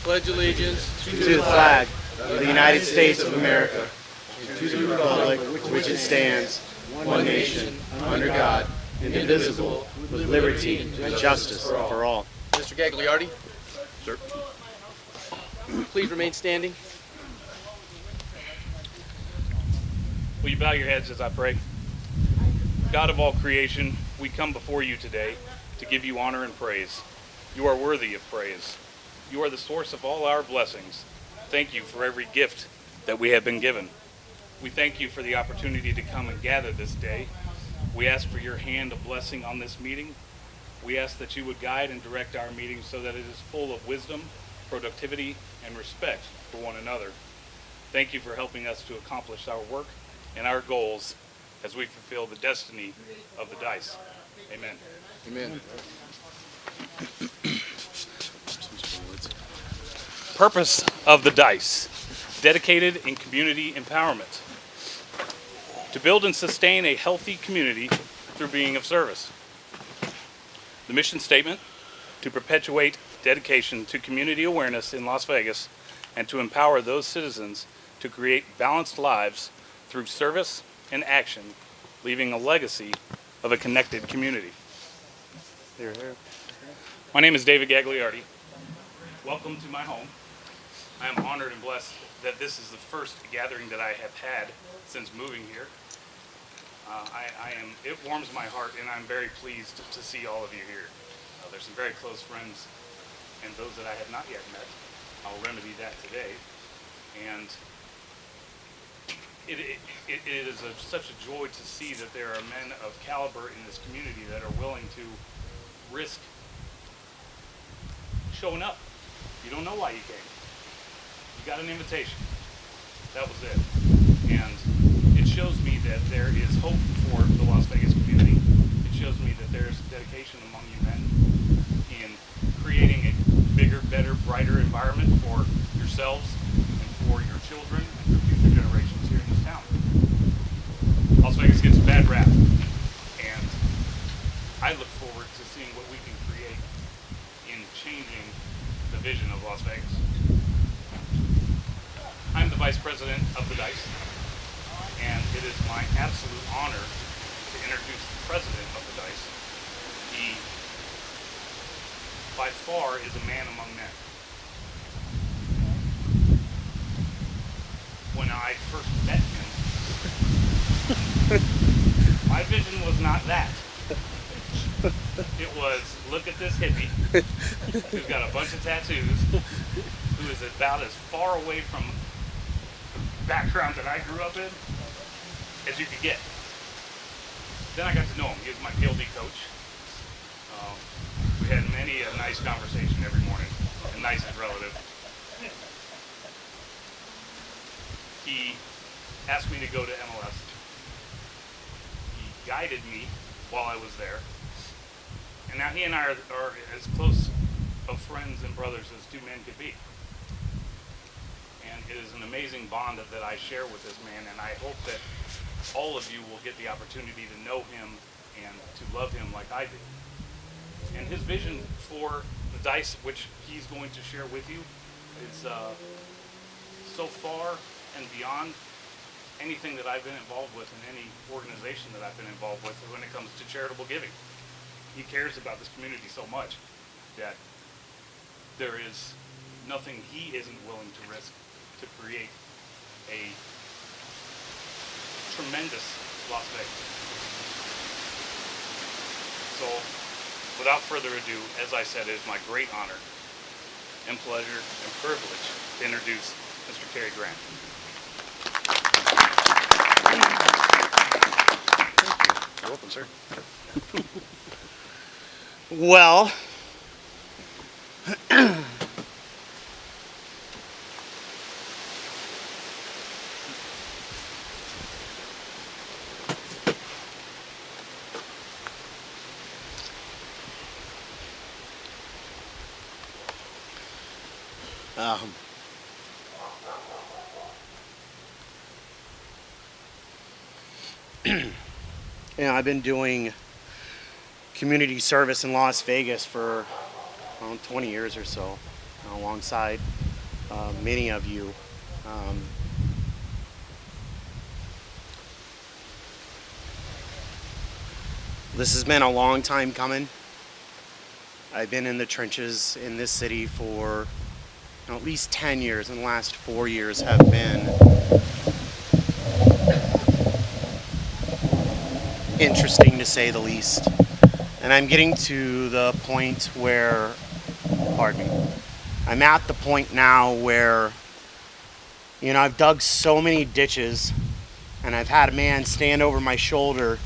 pledge allegiance to the flag of the United States of America, to the republic for which it stands, one nation, under God, indivisible, with liberty and justice for all. Mr. Gagliardi, Sir. please remain standing. Will you bow your heads as I pray? God of all creation, we come before you today to give you honor and praise. You are worthy of praise. You are the source of all our blessings. Thank you for every gift that we have been given. We thank you for the opportunity to come and gather this day. We ask for your hand of blessing on this meeting. We ask that you would guide and direct our meeting so that it is full of wisdom, productivity, and respect for one another. Thank you for helping us to accomplish our work and our goals as we fulfill the destiny of the DICE. Amen. Amen. Purpose of the DICE, dedicated in community empowerment. To build and sustain a healthy community through being of service. The mission statement, to perpetuate dedication to community awareness in Las Vegas and to empower those citizens to create balanced lives through service and action, leaving a legacy of a connected community. Here, here. My name is David Gagliardi. Welcome to my home. I am honored and blessed that this is the first gathering that I have had since moving here. It warms my heart, and I'm very pleased to see all of you here. There's some very close friends and those that I have not yet met. I'll remedy that today. And it is such a joy to see that there are men of caliber in this community that are willing to risk showing up. You don't know why you came. You got an invitation. That was it. And it shows me that there is hope for the Las Vegas community. It shows me that there's dedication among you men in creating a bigger, better, brighter environment for yourselves and for your children and for future generations here in this town. Las Vegas gets a bad rap, and I look forward to seeing what we can create in changing the vision of Las Vegas. I'm the Vice President of the DICE, and it is my absolute honor to introduce the President of the DICE. He, by far, is a man among men. When I first met him, my vision was not that. It was, look at this hippie who's got a bunch of tattoos, who is about as far away from the background that I grew up in as you could get. Then I got to know him. He was my PLD coach. We had many a nice conversation every morning, and nice is relative. He asked me to go to MLS. He guided me while I was there. And now he and I are as close of friends and brothers as two men could be. And it is an amazing bond that I share with this man, and I hope that all of you will get the opportunity to know him and to love him like I do. And his vision for the DICE, which he's going to share with you, is so far and beyond anything that I've been involved with in any organization that I've been involved with when it comes to charitable giving. He cares about this community so much that there is nothing he isn't willing to risk to create a tremendous Las Vegas. So, without further ado, as I said, it is my great honor and pleasure and privilege to introduce Mr. Terry Grant. You're welcome, sir. Well, I've been doing community service in Las Vegas for around 20 years or so. alongside many of you. This has been a long time coming. I've been in the trenches in this city for at least 10 years, and the last 4 years have been interesting to say the least. And I'm getting to the point where, pardon me, I'm at the point now where, I've dug so many ditches, and I've had a man stand over my shoulder,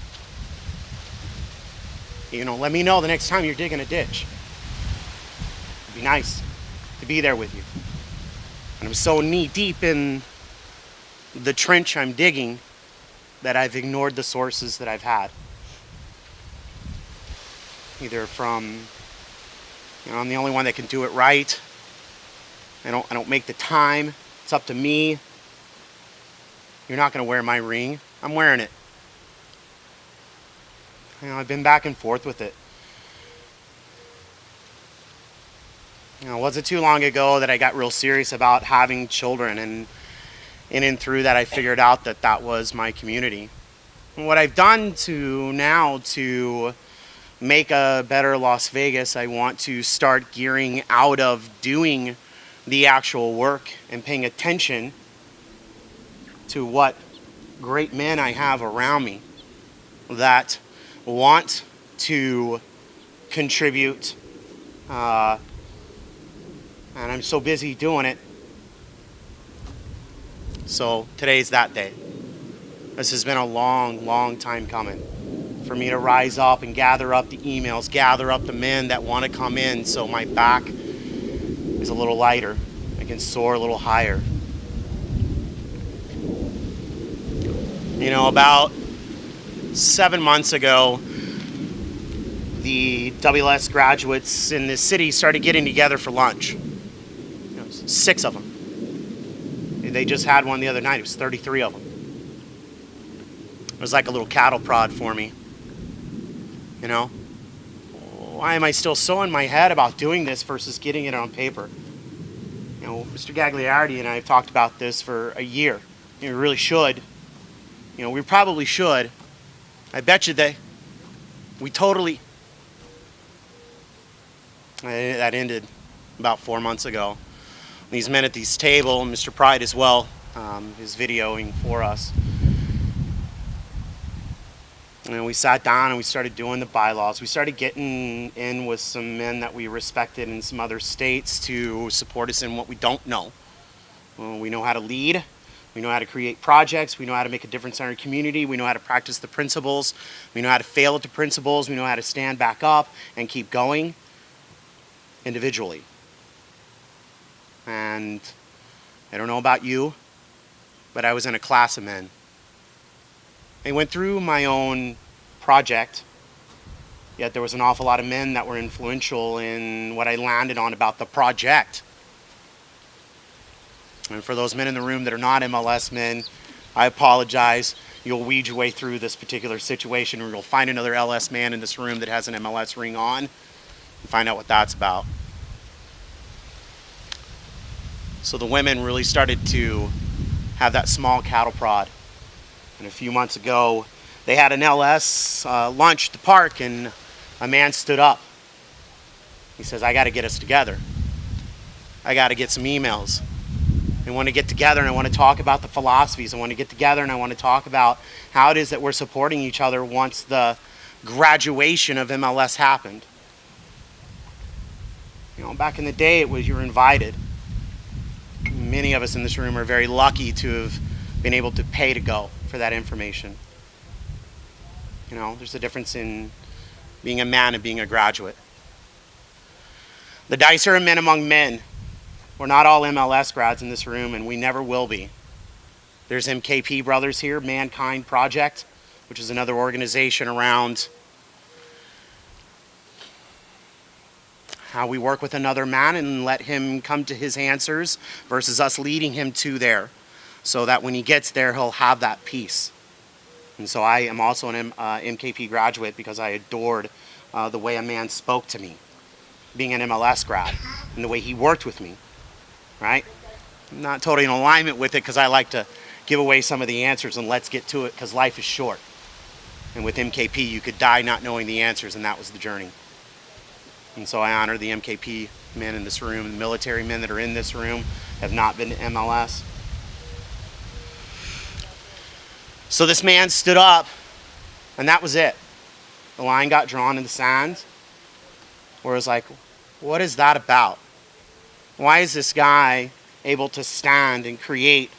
let me know the next time you're digging a ditch. It'd be nice to be there with you. And I'm so knee deep in the trench I'm digging that I've ignored the sources that I've had. Either from, I'm the only one that can do it right. I don't make the time. It's up to me. You're not going to wear my ring. I'm wearing it. I've been back and forth with it. It wasn't too long ago that I got real serious about having children, and in and through that I figured out that that was my community. And what I've done to make a better Las Vegas, I want to start gearing out of doing the actual work and paying attention to what great men I have around me that want to contribute, and I'm so busy doing it. So today's that day. This has been a long, long time coming for me to rise up and gather up the emails, gather up the men that want to come in, so my back is a little lighter. I can soar a little higher. About 7 months ago, the WLS graduates in this city started getting together for lunch. 6 of them. They just had one the other night. It was 33 of them. It was like a little cattle prod for me. Why am I still so in my head about doing this versus getting it on paper? Mr. Gagliardi and I have talked about this for a year. We really should. We probably should. I bet you that we totally... That ended about 4 months ago. These men at this table, Mr. Pride as well, is videoing for us. We sat down and we started doing the bylaws. We started getting in with some men that we respected in some other states to support us in what we don't know. We know how to lead. We know how to create projects. We know how to make a difference in our community. We know how to practice the principles. We know how to fail at the principles. We know how to stand back up and keep going individually. And I don't know about you, but I was in a class of men. I went through my own project, yet there was an awful lot of men that were influential in what I landed on about the project. And for those men in the room that are not MLS men, I apologize. You'll weed your way through this particular situation, or you'll find another LS man in this room that has an MLS ring on and find out what that's about. So the women really started to have that small cattle prod. And a few months ago, they had an LS lunch at the park, and a man stood up. He says, I got to get us together. I got to get some emails. I want to get together and I want to talk about the philosophies. I want to get together and I want to talk about how it is that we're supporting each other once the graduation of MLS happened. Back in the day, it was you were invited. Many of us in this room are very lucky to have been able to pay to go for that information. There's a difference in being a man and being a graduate. The dice are men among men. We're not all MLS grads in this room, and we never will be. There's MKP Brothers here, Mankind Project, which is another organization around how we work with another man and let him come to his answers versus us leading him to there, so that when he gets there, he'll have that peace. And so I am also an MKP graduate because I adored the way a man spoke to me. being an MLS grad and the way he worked with me, right? I'm not totally in alignment with it because I like to give away some of the answers and let's get to it because life is short. And with MKP, you could die not knowing the answers, and that was the journey. And so I honor the MKP men in this room. The military men that are in this room have not been to MLS. So this man stood up, and that was it. The line got drawn in the sand, where it was like, what is that about? Why is this guy able to stand and create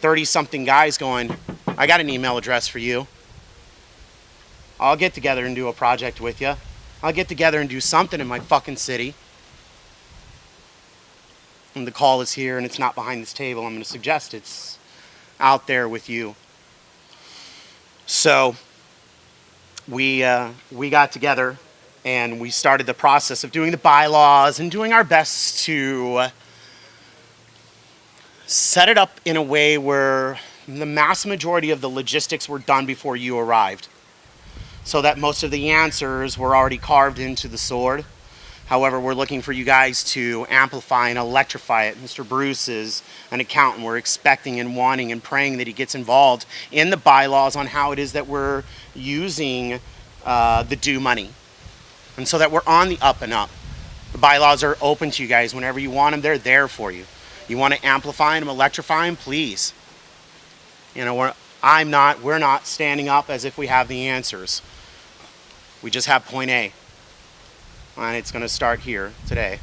30-something guys going, I got an email address for you. I'll get together and do a project with you. I'll get together and do something in my fucking city. And the call is here, and it's not behind this table. I'm going to suggest it's out there with you. So we got together, and we started the process of doing the bylaws and doing our best to set it up in a way where the mass majority of the logistics were done before you arrived, so that most of the answers were already carved into the sword. However, we're looking for you guys to amplify and electrify it. Mr. Bruce is an accountant. We're expecting and wanting and praying that he gets involved in the bylaws on how it is that we're using the due money. And so that we're on the up and up. The bylaws are open to you guys. Whenever you want them, they're there for you. You want to amplify them, electrify them, please. You know, we're not standing up as if we have the answers. We just have point A. And it's going to start here today.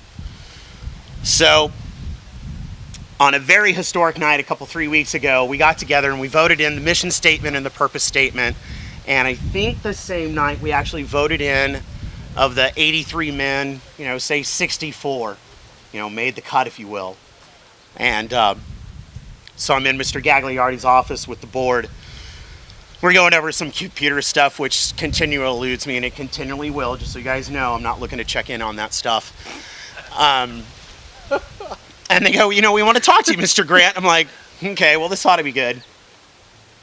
So, on a very historic night, 3 weeks ago, we got together and we voted in the mission statement and the purpose statement. And I think the same night we actually voted in, of the 83 men, say 64, made the cut, if you will. And so I'm in Mr. Gagliardi's office with the board. We're going over some computer stuff, which continually eludes me, and it continually will, just so you guys know. I'm not looking to check in on that stuff. And they go, we want to talk to you, Mr. Grant. I'm like, okay, well, this ought to be good.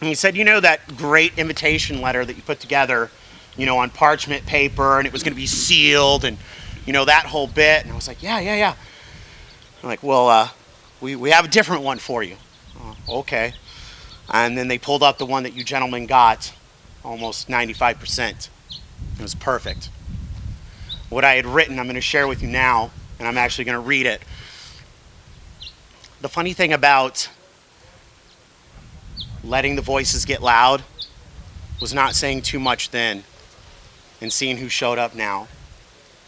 And he said, that great invitation letter that you put together, on parchment paper, and it was going to be sealed, and, that whole bit. And I was like, yeah. I'm like, well, we have a different one for you. Okay. And then they pulled up the one that you gentlemen got, almost 95%. It was perfect. What I had written, I'm going to share with you now, and I'm actually going to read it. The funny thing about letting the voices get loud was not saying too much then and seeing who showed up now.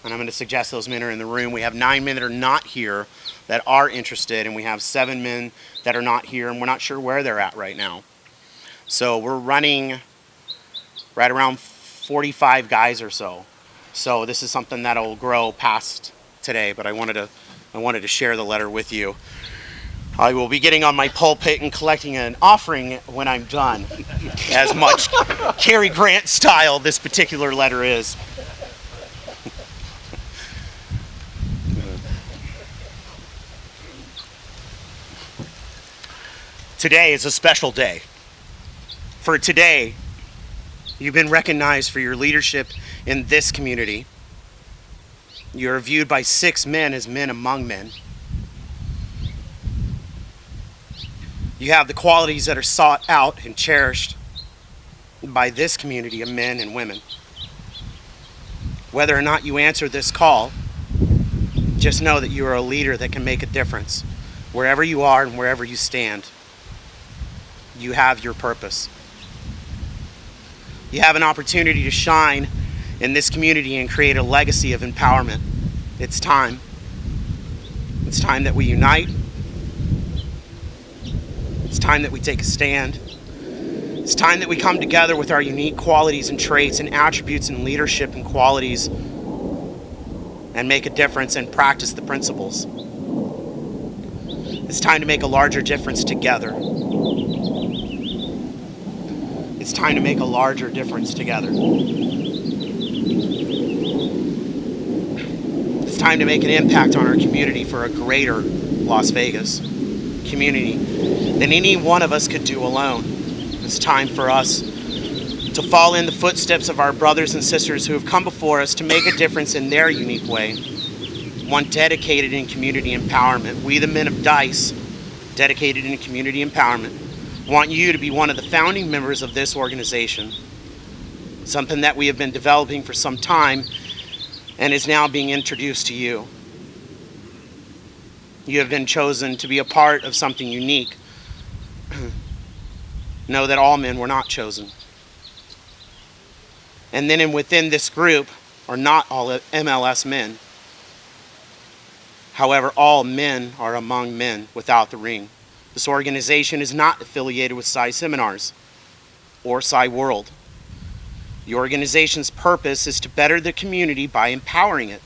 And I'm going to suggest those men are in the room. We have 9 men that are not here that are interested, and we have 7 men that are not here, and we're not sure where they're at right now. So we're running right around 45 guys or so. So this is something that'll grow past today, but I wanted to share the letter with you. I will be getting on my pulpit and collecting an offering when I'm done, as much Cary Grant style this particular letter is. Today is a special day. For today, you've been recognized for your leadership in this community. You are viewed by 6 men as men among men. You have the qualities that are sought out and cherished by this community of men and women. Whether or not you answer this call, just know that you are a leader that can make a difference wherever you are and wherever you stand. You have your purpose. You have an opportunity to shine in this community and create a legacy of empowerment. It's time. It's time that we unite. It's time that we take a stand. It's time that we come together with our unique qualities and traits and attributes and leadership and qualities and make a difference and practice the principles. It's time to make a larger difference together. It's time to make a larger difference together. It's time to make an impact on our community for a greater Las Vegas community than any one of us could do alone. It's time for us to follow in the footsteps of our brothers and sisters who have come before us to make a difference in their unique way. one dedicated in community empowerment. We, the men of DICE, dedicated in community empowerment, want you to be one of the founding members of this organization, something that we have been developing for some time and is now being introduced to you. You have been chosen to be a part of something unique. Know that all men were not chosen. And then within this group are not all MLS men. However, all men are among men without the ring. This organization is not affiliated with Psi Seminars or Psi World. The organization's purpose is to better the community by empowering it.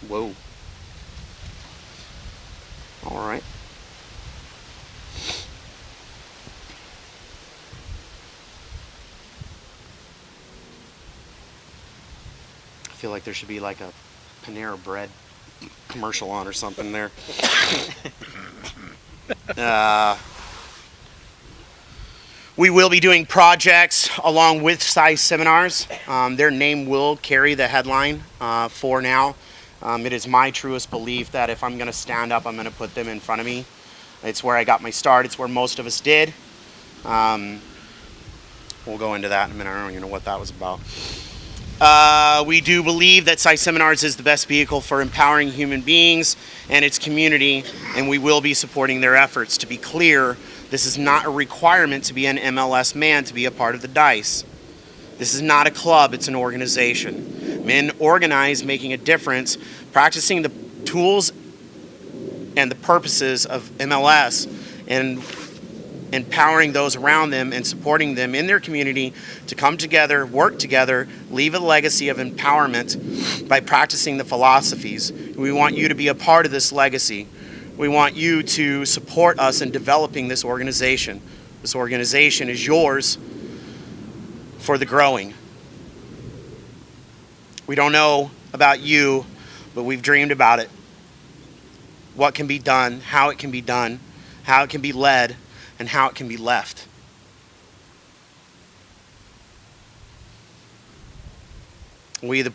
Whoa. All right. I feel like there should be like a Panera Bread commercial on or something there. We will be doing projects along with Psi Seminars. Their name will carry the headline for now. It is my truest belief that if I'm going to stand up, I'm going to put them in front of me. It's where I got my start. It's where most of us did. We'll go into that in a minute. I don't even know what that was about. We do believe that Psi Seminars is the best vehicle for empowering human beings and its community, and we will be supporting their efforts. To be clear, this is not a requirement to be an MLS man to be a part of the DICE. This is not a club, it's an organization. Men organize, making a difference, practicing the tools and the purposes of MLS, and empowering those around them and supporting them in their community to come together, work together, leave a legacy of empowerment by practicing the philosophies. We want you to be a part of this legacy. We want you to support us in developing this organization. This organization is yours for the growing. We don't know about you, but we've dreamed about it. What can be done, how it can be done, how it can be led, and how it can be left. We, the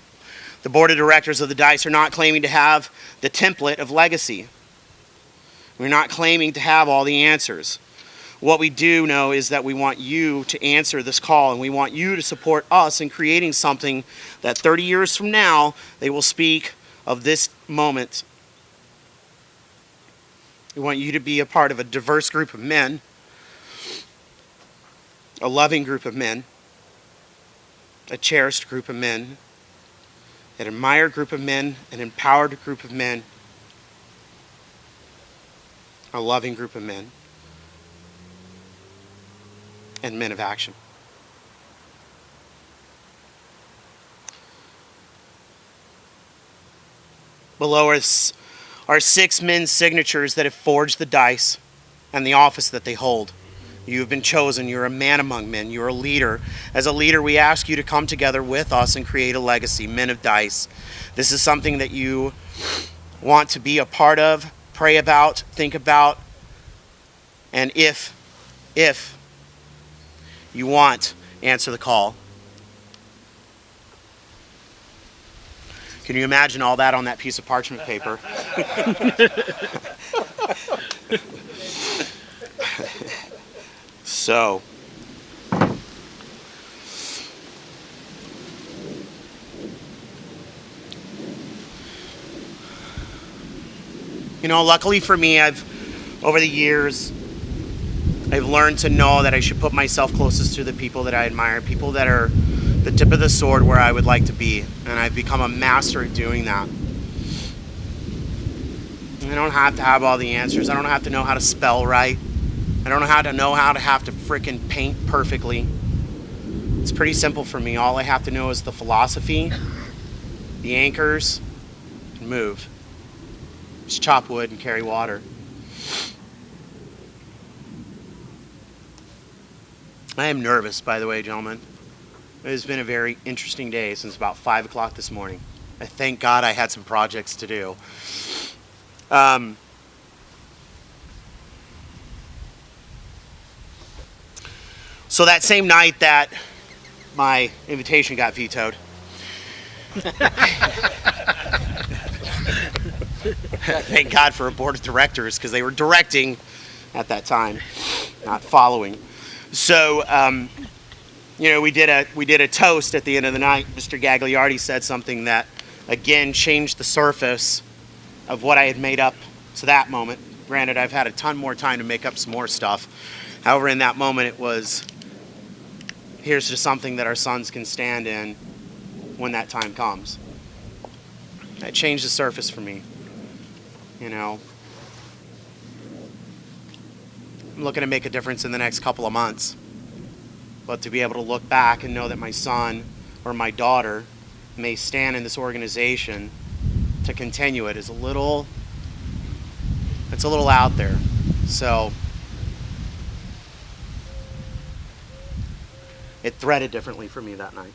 board of directors of the DICE, are not claiming to have the template of legacy. We're not claiming to have all the answers. What we do know is that we want you to answer this call, and we want you to support us in creating something that 30 years from now, they will speak of this moment. We want you to be a part of a diverse group of men, a loving group of men, a cherished group of men, an admired group of men, an empowered group of men, a loving group of men, and men of action. Below us are 6 men's signatures that have forged the DICE and the office that they hold. You have been chosen. You're a man among men. You're a leader. As a leader, we ask you to come together with us and create a legacy, men of DICE. This is something that you want to be a part of, pray about, think about, and if you want, answer the call. Can you imagine all that on that piece of parchment paper? So, luckily for me, over the years, I've learned to know that I should put myself closest to the people that I admire, people that are the tip of the sword where I would like to be, and I've become a master at doing that. I don't have to have all the answers. I don't have to know how to spell right. I don't know how to have to frickin' paint perfectly. It's pretty simple for me. All I have to know is the philosophy, the anchors, and move. Just chop wood and carry water. I am nervous, by the way, gentlemen. It has been a very interesting day since about 5 o'clock this morning. I thank God I had some projects to do. So that same night that my invitation got vetoed, Thank God for a board of directors, because they were directing at that time, not following. So, we did a toast at the end of the night. Mr. Gagliardi said something that, again, changed the surface of what I had made up to that moment. Granted, I've had a ton more time to make up some more stuff. However, in that moment, it was, here's just something that our sons can stand in when that time comes. That changed the surface for me. I'm looking to make a difference in the next couple of months. But to be able to look back and know that my son or my daughter may stand in this organization to continue it is it's a little out there. So it threaded differently for me that night.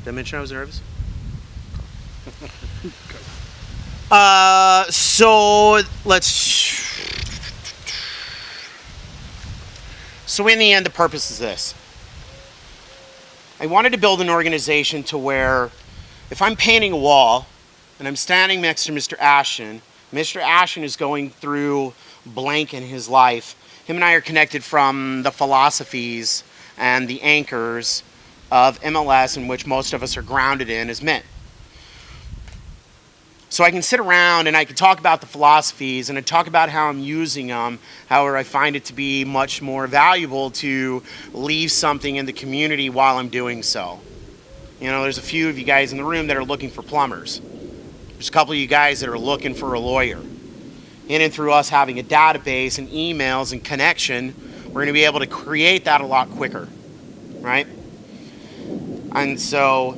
Did I mention I was nervous? So in the end, the purpose is this. I wanted to build an organization to where if I'm painting a wall and I'm standing next to Mr. Ashton is going through blank in his life. Him and I are connected from the philosophies and the anchors of MLS, in which most of us are grounded in as men. So I can sit around and I can talk about the philosophies and I talk about how I'm using them. However, I find it to be much more valuable to leave something in the community while I'm doing so. There's a few of you guys in the room that are looking for plumbers. There's a couple of you guys that are looking for a lawyer. In and through us having a database and emails and connection, we're going to be able to create that a lot quicker, right? And so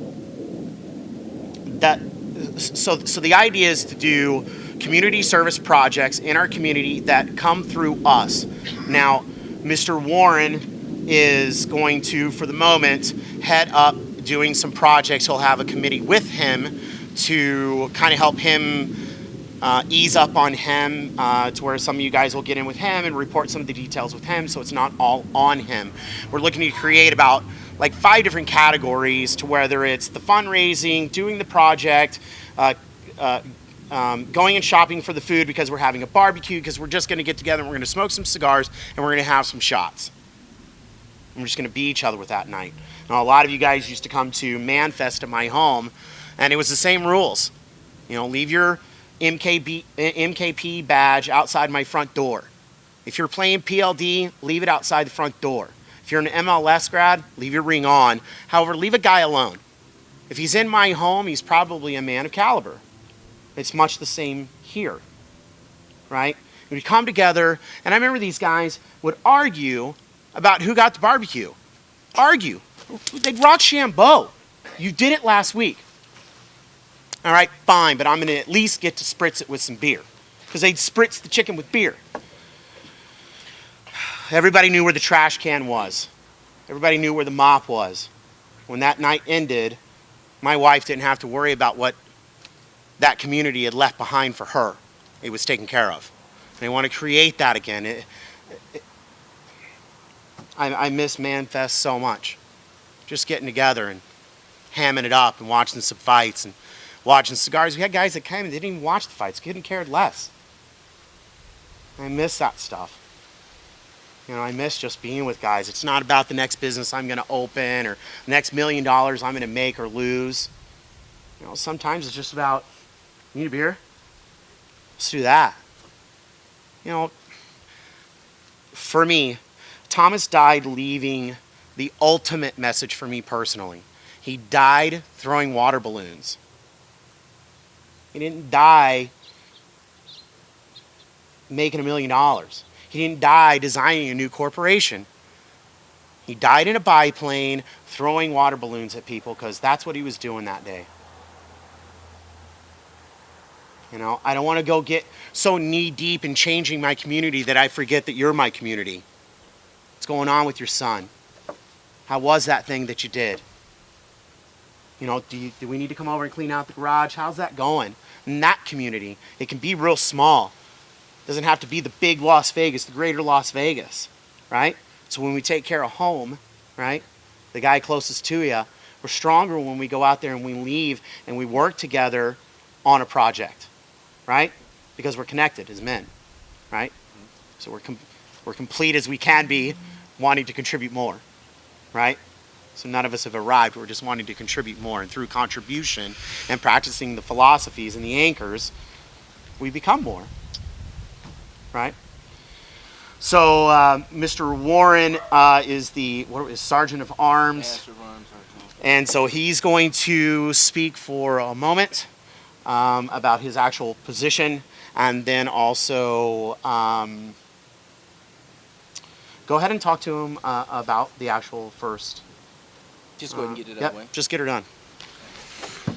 the idea is to do community service projects in our community that come through us. Now, Mr. Warren is going to, for the moment, head up doing some projects. He'll have a committee with him to kind of help him ease up on him to where some of you guys will get in with him and report some of the details with him, so it's not all on him. We're looking to create about 5 different categories, to whether it's the fundraising, doing the project, going and shopping for the food because we're having a barbecue, because we're just going to get together and we're going to smoke some cigars and we're going to have some shots. And we're just going to be each other with that night. Now, a lot of you guys used to come to ManFest at my home, and it was the same rules. Leave your MKP badge outside my front door. If you're playing PLD, leave it outside the front door. If you're an MLS grad, leave your ring on. However, leave a guy alone. If he's in my home, he's probably a man of caliber. It's much the same here, right? We'd come together, and I remember these guys would argue about who got the barbecue. Argue. They'd Rochambeau. You did it last week. All right, fine, but I'm going to at least get to spritz it with some beer, because they'd spritz the chicken with beer. Everybody knew where the trash can was. Everybody knew where the mop was. When that night ended, my wife didn't have to worry about what that community had left behind for her. It was taken care of. And I want to create that again. I miss ManFest so much. Just getting together and hamming it up and watching some fights and watching cigars. We had guys that came and didn't even watch the fights. Couldn't cared less. I miss that stuff. I miss just being with guys. It's not about the next business I'm going to open or the next $1 million I'm going to make or lose. Sometimes it's just about, you need a beer? Let's do that. For me, Thomas died leaving the ultimate message for me personally. He died throwing water balloons. He didn't die making $1 million. He didn't die designing a new corporation. He died in a biplane throwing water balloons at people, because that's what he was doing that day. I don't want to go get so knee deep in changing my community that I forget that you're my community. What's going on with your son? How was that thing that you did? You know, do we need to come over and clean out the garage? How's that going? In that community, it can be real small. It doesn't have to be the big Las Vegas, the greater Las Vegas, right? So when we take care of home, right, the guy closest to you, we're stronger when we go out there and we leave and we work together on a project, right? Because we're connected as men, right? So we're complete as we can be, wanting to contribute more, right? So none of us have arrived. We're just wanting to contribute more. And through contribution and practicing the philosophies and the anchors, we become more, right? So Mr. Warren is the Sergeant of Arms. And so he's going to speak for a moment about his actual position, and then also go ahead and talk to him about the actual first. Just go ahead and get it out of the way. Just get her done. I'm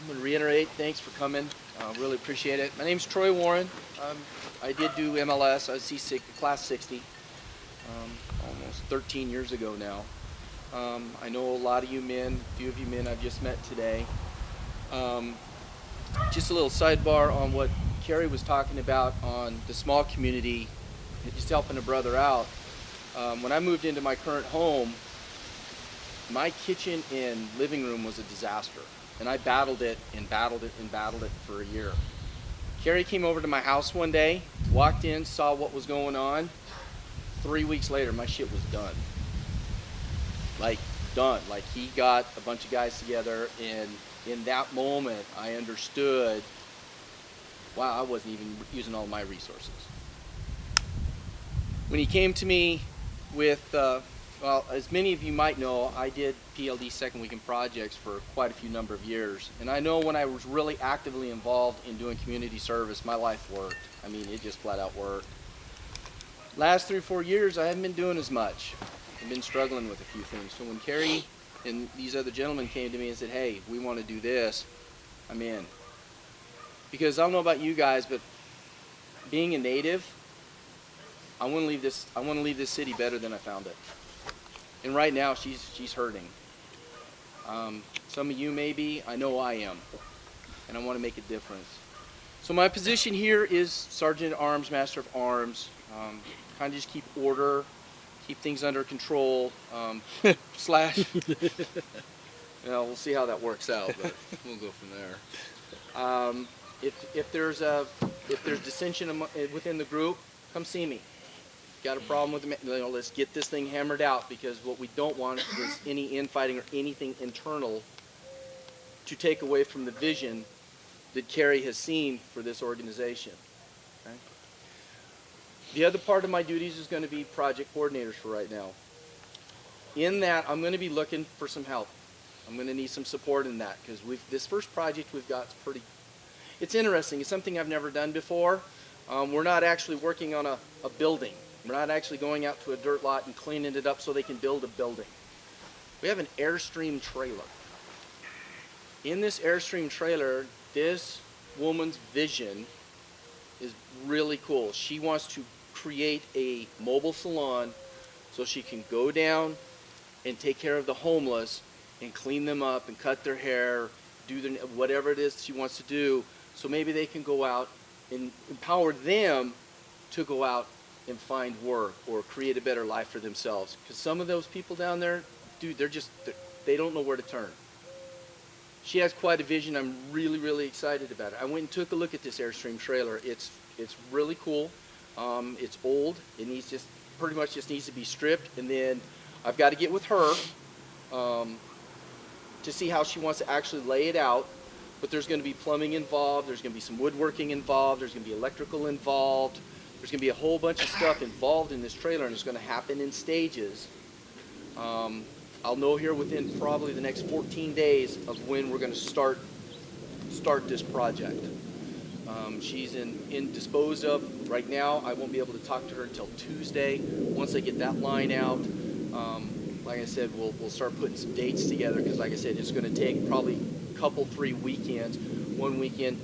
going to reiterate, thanks for coming. Really appreciate it. My name's Troy Warren. I did do MLS. I was Class 60 almost 13 years ago now. I know a lot of you men, a few of you men I've just met today. Just a little sidebar on what Carrie was talking about on the small community, just helping a brother out. When I moved into my current home, my kitchen and living room was a disaster. And I battled it and battled it and battled it for a year. Carrie came over to my house one day, walked in, saw what was going on. 3 weeks later, my shit was done. Like, done. Like, he got a bunch of guys together, and in that moment, I understood, wow, I wasn't even using all my resources. When he came to me with, well, as many of you might know, I did PLD second weekend projects for quite a few number of years. And I know when I was really actively involved in doing community service, my life worked. I mean, it just flat out worked. Last 3 or 4 years, I haven't been doing as much. I've been struggling with a few things. So when Carrie and these other gentlemen came to me and said, hey, we want to do this, I'm in. Because I don't know about you guys, but being a native, I want to leave this city better than I found it. And right now, she's hurting. Some of you maybe, I know I am. And I want to make a difference. So my position here is Sergeant at Arms, Master of Arms. Kind of just keep order, keep things under control, slash, we'll see how that works out, but we'll go from there. If there's dissension within the group, come see me. Got a problem with them, let's get this thing hammered out, because what we don't want is any infighting or anything internal to take away from the vision that Carrie has seen for this organization. Okay? The other part of my duties is going to be project coordinators for right now. In that, I'm going to be looking for some help. I'm going to need some support in that, because this first project we've got is it's interesting. It's something I've never done before. We're not actually working on a building. We're not actually going out to a dirt lot and cleaning it up so they can build a building. We have an Airstream trailer. In this Airstream trailer, this woman's vision is really cool. She wants to create a mobile salon so she can go down and take care of the homeless and clean them up and cut their hair, do whatever it is she wants to do, so maybe they can go out and empower them to go out and find work or create a better life for themselves. Because some of those people down there, dude, they don't know where to turn. She has quite a vision. I'm really, really excited about it. I went and took a look at this Airstream trailer. It's really cool. It's old. It pretty much just needs to be stripped, and then I've got to get with her to see how she wants to actually lay it out. But there's going to be plumbing involved. There's going to be some woodworking involved. There's going to be electrical involved. There's going to be a whole bunch of stuff involved in this trailer, and it's going to happen in stages. I'll know here within probably the next 14 days of when we're going to start this project. She's disposed of right now. I won't be able to talk to her until Tuesday. Once I get that line out, like I said, we'll start putting some dates together, because like I said, it's going to take probably a couple, 3 weekends. One weekend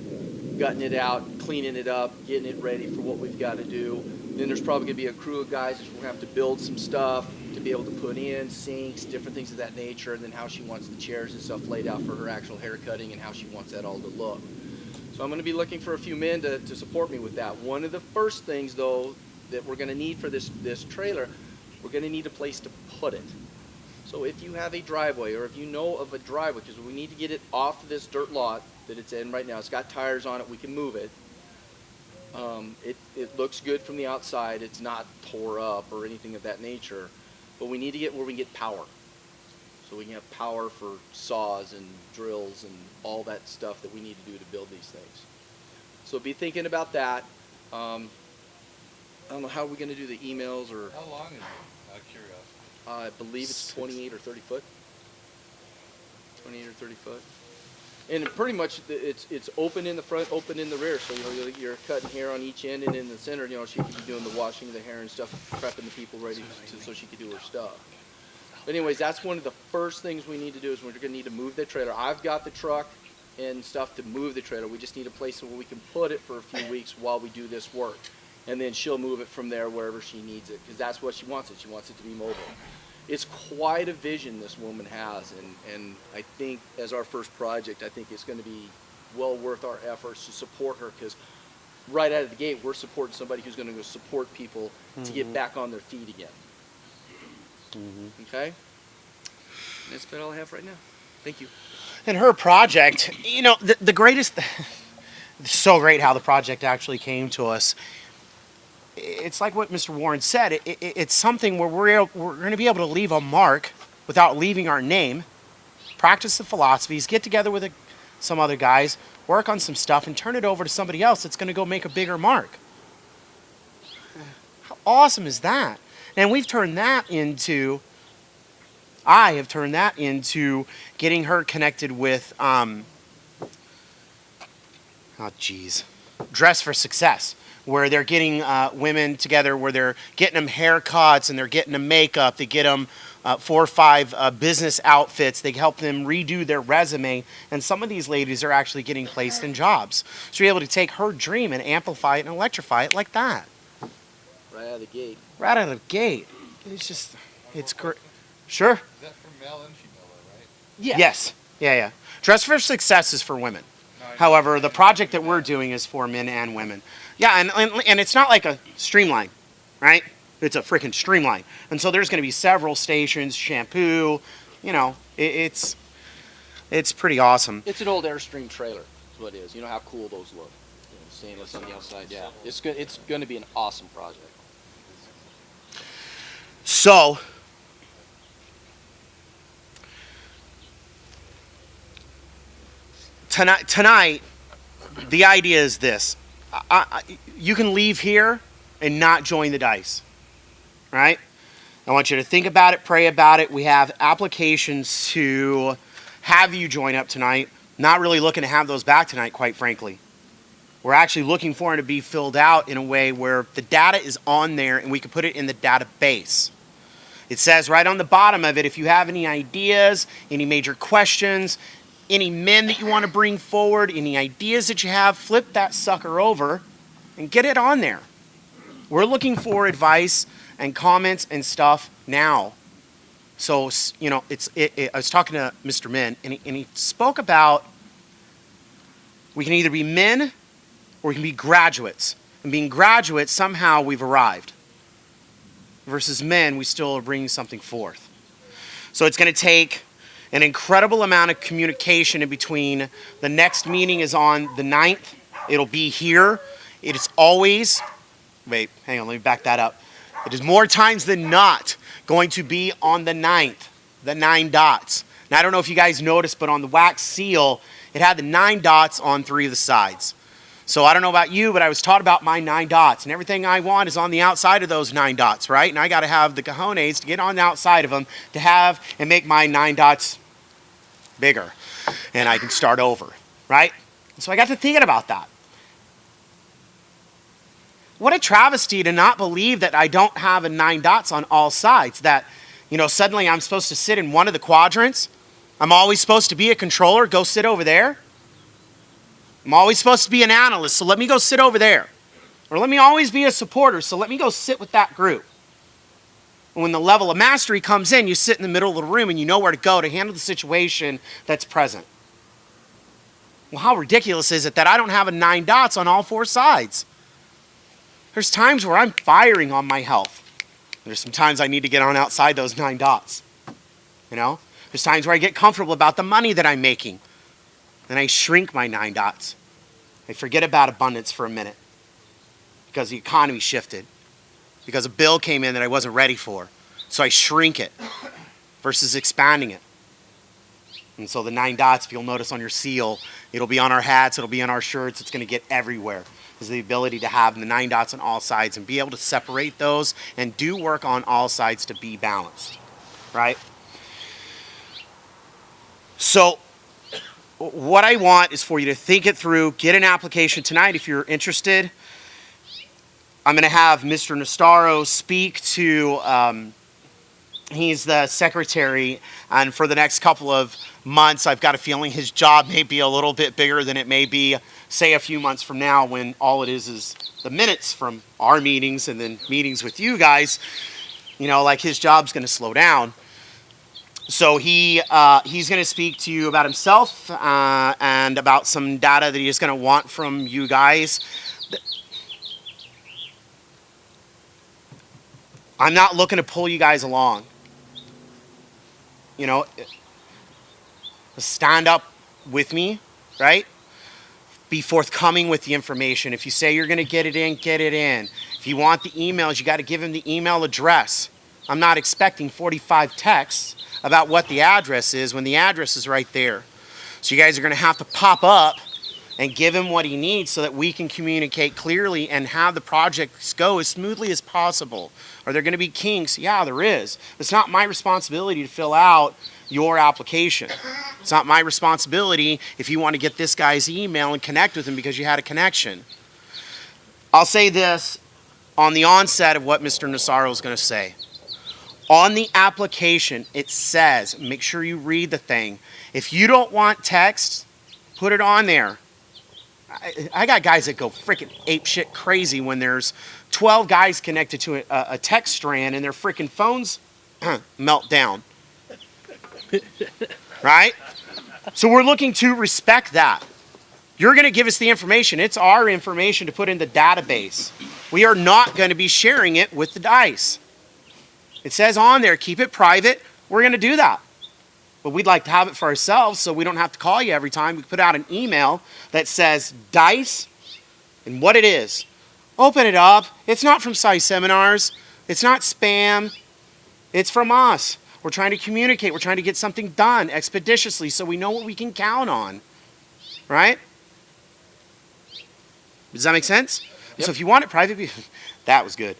gutting it out, cleaning it up, getting it ready for what we've got to do. Then there's probably going to be a crew of guys that we're going to have to build some stuff to be able to put in, sinks, different things of that nature, and then how she wants the chairs and stuff laid out for her actual hair cutting and how she wants that all to look. So I'm going to be looking for a few men to support me with that. One of the first things, though, that we're going to need for this trailer, we're going to need a place to put it. So if you have a driveway, or if you know of a driveway, because we need to get it off of this dirt lot that it's in right now. It's got tires on it. We can move it. It looks good from the outside. It's not tore up or anything of that nature. But we need to get where we can get power. So we can have power for saws and drills and all that stuff that we need to do to build these things. So be thinking about that. I don't know how we're going to do the emails or... How long is it, out of curiosity? I believe it's 28 or 30 foot. 28 or 30 foot. And pretty much it's open in the front, open in the rear. So, you're cutting hair on each end, and in the center, she could be doing the washing of the hair and stuff, prepping the people ready so she could do her stuff. But anyways, that's one of the first things we need to do is we're going to need to move the trailer. I've got the truck and stuff to move the trailer. We just need a place where we can put it for a few weeks while we do this work. And then she'll move it from there wherever she needs it, because that's what she wants it. She wants it to be mobile. It's quite a vision this woman has, and I think as our first project, I think it's going to be well worth our efforts to support her, because right out of the gate, we're supporting somebody who's going to go support people to get back on their feet again. Okay? That's about all I have right now. Thank you. And her project, the greatest, it's so great how the project actually came to us. It's like what Mr. Warren said. It's something where we're going to be able to leave a mark without leaving our name, practice the philosophies, get together with some other guys, work on some stuff, and turn it over to somebody else that's going to go make a bigger mark. How awesome is that? And I have turned that into getting her connected with, Dress for Success, where they're getting women together, where they're getting them haircuts and they're getting them makeup. They get them 4 or 5 business outfits. They help them redo their resume. And some of these ladies are actually getting placed in jobs. So you're able to take her dream and amplify it and electrify it like that. Right out of the gate. Right out of the gate. It's great. Sure. Is that for male and female, though, right? Yeah. Yes. Yeah. Dress for Success is for women. However, the project that we're doing is for men and women. Yeah, and it's not like a streamline, right? It's a freaking streamline. And so there's going to be several stations, shampoo, it's pretty awesome. It's an old Airstream trailer, is what it is. You know how cool those look. Stainless on the outside, yeah. It's going to be an awesome project. So, tonight, the idea is this. You can leave here and not join the dice, right? I want you to think about it, pray about it. We have applications to have you join up tonight. Not really looking to have those back tonight, quite frankly. We're actually looking for them to be filled out in a way where the data is on there and we can put it in the database. It says right on the bottom of it, if you have any ideas, any major questions, any men that you want to bring forward, any ideas that you have, flip that sucker over and get it on there. We're looking for advice and comments and stuff now. So, I was talking to Mr. Min, and he spoke about we can either be men or we can be graduates. And being graduates, somehow we've arrived. Versus men, we still are bringing something forth. So it's going to take an incredible amount of communication in between. The next meeting is on the 9th. It'll be here. It is always, wait, hang on, let me back that up. It is more times than not going to be on the 9th, the 9 dots. Now, I don't know if you guys noticed, but on the wax seal, it had the 9 dots on 3 of the sides. So I don't know about you, but I was taught about my 9 dots, and everything I want is on the outside of those 9 dots, right? And I got to have the cojones to get on the outside of them to have and make my 9 dots bigger, and I can start over, right? And so I got to thinking about that. What a travesty to not believe that I don't have a 9 dots on all sides, that, suddenly I'm supposed to sit in one of the quadrants. I'm always supposed to be a controller, go sit over there. I'm always supposed to be an analyst, so let me go sit over there. Or let me always be a supporter, so let me go sit with that group. When the level of mastery comes in, you sit in the middle of the room and you know where to go to handle the situation that's present. Well, how ridiculous is it that I don't have a 9 dots on all 4 sides? There's times where I'm firing on my health. There's some times I need to get on outside those 9 dots. You know? There's times where I get comfortable about the money that I'm making. Then I shrink my 9 dots. I forget about abundance for a minute because the economy shifted, because a bill came in that I wasn't ready for. So I shrink it versus expanding it. And so the 9 dots, if you'll notice on your seal, it'll be on our hats, it'll be on our shirts, it's going to get everywhere. Is the ability to have the 9 dots on all sides and be able to separate those and do work on all sides to be balanced, right? So what I want is for you to think it through, get an application tonight if you're interested. I'm going to have Mr. Nastaro speak to, he's the secretary, and for the next couple of months, I've got a feeling his job may be a little bit bigger than it may be, say, a few months from now when all it is the minutes from our meetings and then meetings with you guys. You know, like his job's going to slow down. So he's going to speak to you about himself and about some data that he's going to want from you guys. I'm not looking to pull you guys along. You know, stand up with me, right? Be forthcoming with the information. If you say you're going to get it in, get it in. If you want the emails, you got to give him the email address. I'm not expecting 45 texts about what the address is when the address is right there. So you guys are going to have to pop up and give him what he needs so that we can communicate clearly and have the projects go as smoothly as possible. Are there going to be kinks? Yeah, there is. It's not my responsibility to fill out your application. It's not my responsibility if you want to get this guy's email and connect with him because you had a connection. I'll say this on the onset of what Mr. Nastaro is going to say. On the application, it says, make sure you read the thing. If you don't want text, put it on there. I got guys that go freaking apeshit crazy when there's 12 guys connected to a text strand and their freaking phones melt down. Right? So we're looking to respect that. You're going to give us the information. It's our information to put in the database. We are not going to be sharing it with the dice. It says on there, keep it private. We're going to do that. But we'd like to have it for ourselves so we don't have to call you every time. We put out an email that says dice and what it is. Open it up. It's not from Sci Seminars. It's not spam. It's from us. We're trying to communicate. We're trying to get something done expeditiously so we know what we can count on. Right? Does that make sense? Yep. So if you want it private, that was good.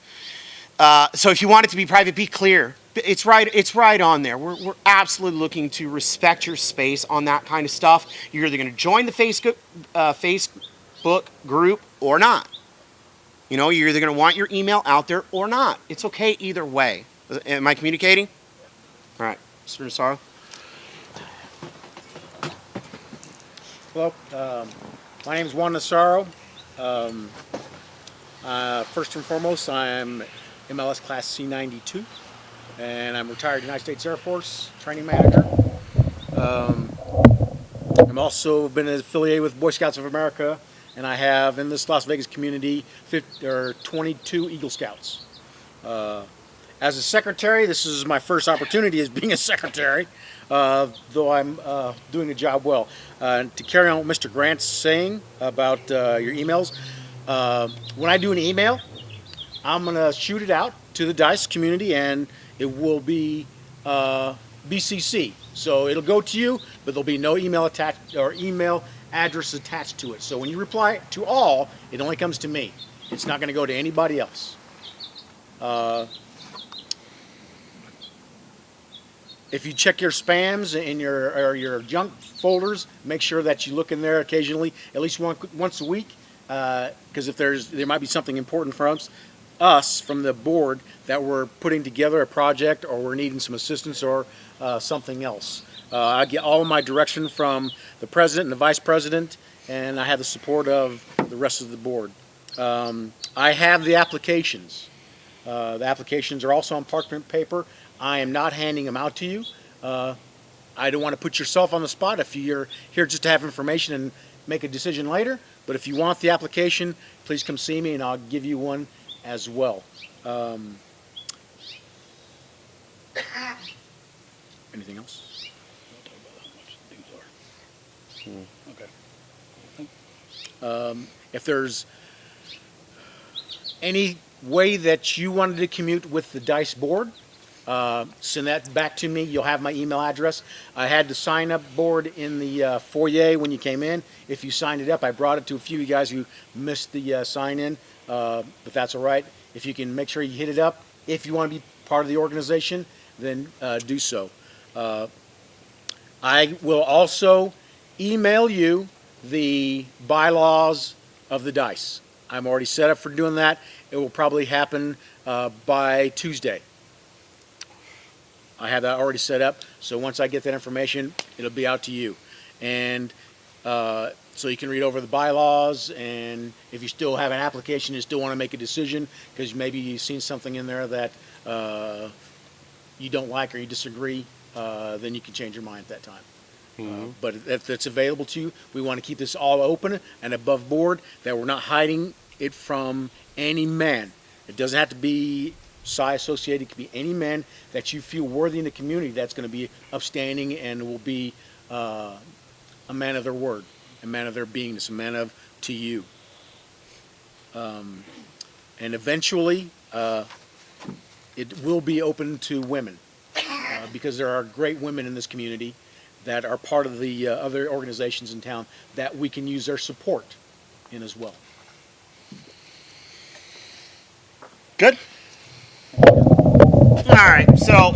So if you want it to be private, be clear. It's right on there. We're absolutely looking to respect your space on that kind of stuff. You're either going to join the Facebook group or not. You know, you're either going to want your email out there or not. It's okay either way. Am I communicating? All right, Mr. Nastaro. Hello, my name is Juan Nastaro. First and foremost, I'm MLS Class C92, and I'm retired United States Air Force training manager. I'm also been affiliated with Boy Scouts of America, and I have in this Las Vegas community 22 Eagle Scouts. As a secretary, this is my first opportunity as being a secretary, though I'm doing the job well. To carry on what Mr. Grant's saying about your emails, when I do an email, I'm going to shoot it out to the DICE community, and it will be BCC. So it'll go to you, but there'll be no email attached or email address attached to it. So when you reply to all, it only comes to me. It's not going to go to anybody else. If you check your spams and your junk folders, make sure that you look in there occasionally, at least once a week, because if there might be something important for us from the board that we're putting together a project or we're needing some assistance or something else. I get all of my direction from the president and the vice president, and I have the support of the rest of the board. I have the applications. The applications are also on parchment paper. I am not handing them out to you. I don't want to put yourself on the spot if you're here just to have information and make a decision later. But if you want the application, please come see me and I'll give you one as well. Anything else? Okay. If there's any way that you wanted to commute with the DICE board, send that back to me. You'll have my email address. I had the sign-up board in the foyer when you came in. If you signed it up, I brought it to a few of you guys who missed the sign-in, but that's all right. If you can make sure you hit it up. If you want to be part of the organization, then do so. I will also email you the bylaws of the DICE. I'm already set up for doing that. It will probably happen by Tuesday. I have that already set up, so once I get that information, it'll be out to you. And so you can read over the bylaws, and if you still have an application and still want to make a decision, because maybe you've seen something in there that you don't like or you disagree, then you can change your mind at that time. But if it's available to you, we want to keep this all open and above board, that we're not hiding it from any man. It doesn't have to be Psi associated. It can be any man that you feel worthy in the community that's going to be upstanding and will be a man of their word, a man of their beingness, a man of to you. And eventually, it will be open to women because there are great women in this community that are part of the other organizations in town that we can use their support in as well. Good? All right, so,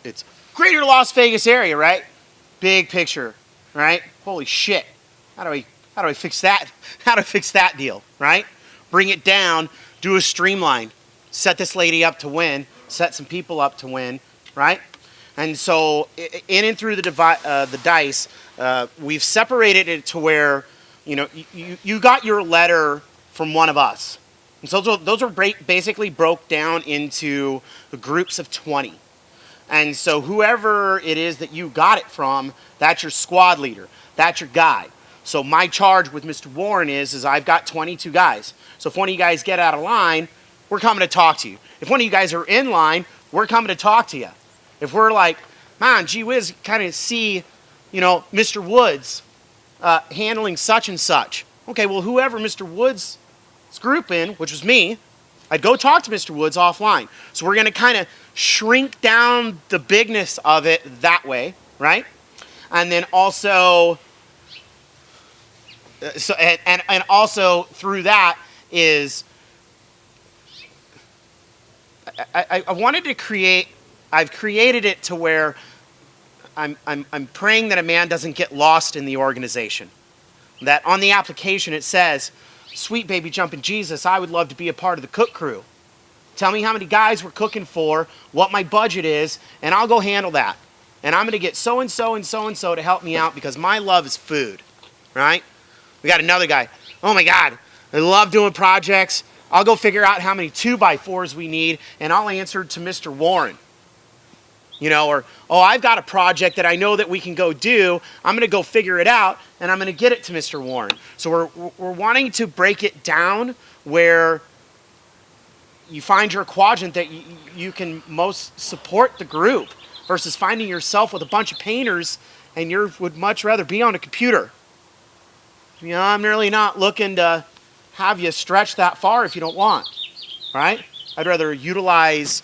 it's greater Las Vegas area, right? Big picture, right? Holy shit. How do I fix that? How do I fix that deal, right? Bring it down, do a streamline, set this lady up to win, set some people up to win, right? And so in and through the DICE, we've separated it to where, you got your letter from one of us. And so those are basically broke down into the groups of 20. And so whoever it is that you got it from, that's your squad leader. That's your guy. So my charge with Mr. Warren is I've got 22 guys. So if one of you guys get out of line, we're coming to talk to you. If one of you guys are in line, we're coming to talk to you. If we're like, man, gee whiz, kind of see, Mr. Woods handling such and such. Okay, well, whoever Mr. Woods' group in, which was me, I'd go talk to Mr. Woods offline. So we're going to kind of shrink down the bigness of it that way, right? And then also, and also through that is, I wanted to create, I've created it to where I'm praying that a man doesn't get lost in the organization. That on the application it says, sweet baby jumping Jesus, I would love to be a part of the cook crew. Tell me how many guys we're cooking for, what my budget is, and I'll go handle that. And I'm going to get so-and-so and so-and-so to help me out because my love is food, right? We got another guy. Oh my God, I love doing projects. I'll go figure out how many 2x4s we need, and I'll answer to Mr. Warren. Or, I've got a project that I know that we can go do. I'm going to go figure it out, and I'm going to get it to Mr. Warren. So we're wanting to break it down where you find your quadrant that you can most support the group versus finding yourself with a bunch of painters and you would much rather be on a computer. I'm really not looking to have you stretch that far if you don't want, right? I'd rather utilize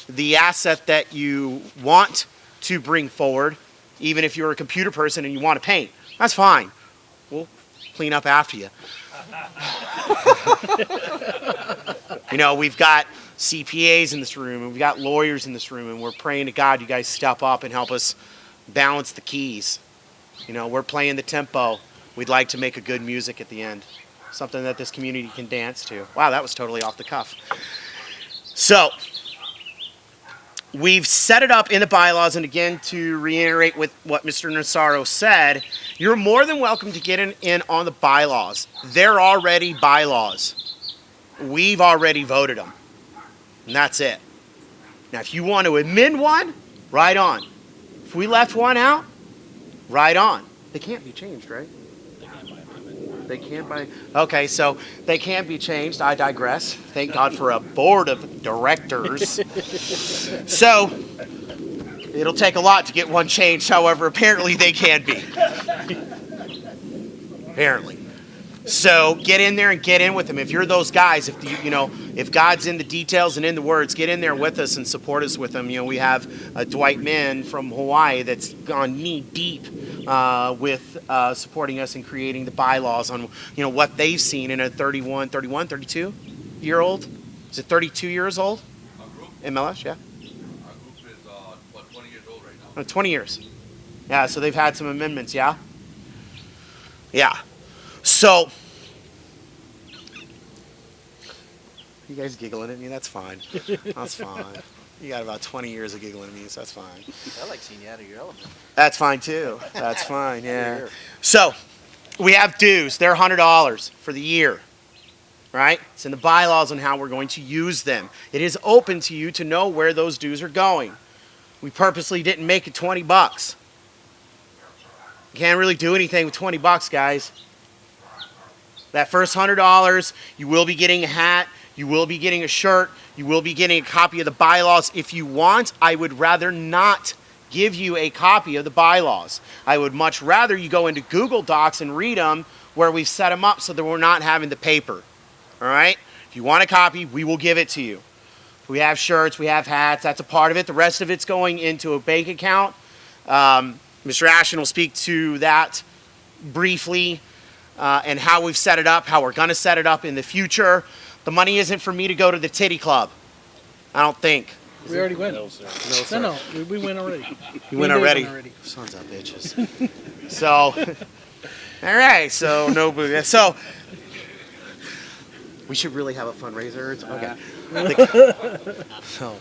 the asset that you want to bring forward, even if you're a computer person and you want to paint. That's fine. We'll clean up after you. We've got CPAs in this room, and we've got lawyers in this room, and we're praying to God you guys step up and help us balance the keys. We're playing the tempo. We'd like to make a good music at the end. Something that this community can dance to. Wow, that was totally off the cuff. So, we've set it up in the bylaws, and again, to reiterate with what Mr. Nassaro said, you're more than welcome to get in on the bylaws. They're already bylaws, we've already voted them. And that's it. Now, if you want to amend one, right on. If we left one out, right on. They can't be changed, right? They can't by. Okay, so they can't be changed. I digress. Thank God for a board of directors. So it'll take a lot to get one changed. However, apparently they can be. Apparently. So get in there and get in with them. If you're those guys, if God's in the details and in the words, get in there with us and support us with them. We have Dwight Min from Hawaii that's gone knee deep with supporting us and creating the bylaws on what they've seen in a 32-year-old. Is it 32 years old? Our group, MLS, yeah. our group is 20 years old right now. 20 years. Yeah, so they've had some amendments, yeah? Yeah. So, you guys giggling at me? That's fine. That's fine. You got about 20 years of giggling at me, so that's fine. I like seeing you out of your element. That's fine too. That's fine, yeah. So, we have dues. They're $100 for the year, right? It's in the bylaws on how we're going to use them. It is open to you to know where those dues are going. We purposely didn't make it $20. You can't really do anything with $20, guys. That first $100, you will be getting a hat, you will be getting a shirt, you will be getting a copy of the bylaws. If you want, I would rather not give you a copy of the bylaws. I would much rather you go into Google Docs and read them where we've set them up so that we're not having the paper. All right? If you want a copy, we will give it to you. We have shirts, we have hats, that's a part of it. The rest of it's going into a bank account. Mr. Ashton will speak to that briefly. And how we've set it up, how we're going to set it up in the future. The money isn't for me to go to the titty club. I don't think. We already went. No, sir. No, we went already. You went already? Sons of bitches. So, all right. So, no boo. So, we should really have a fundraiser. Okay. So,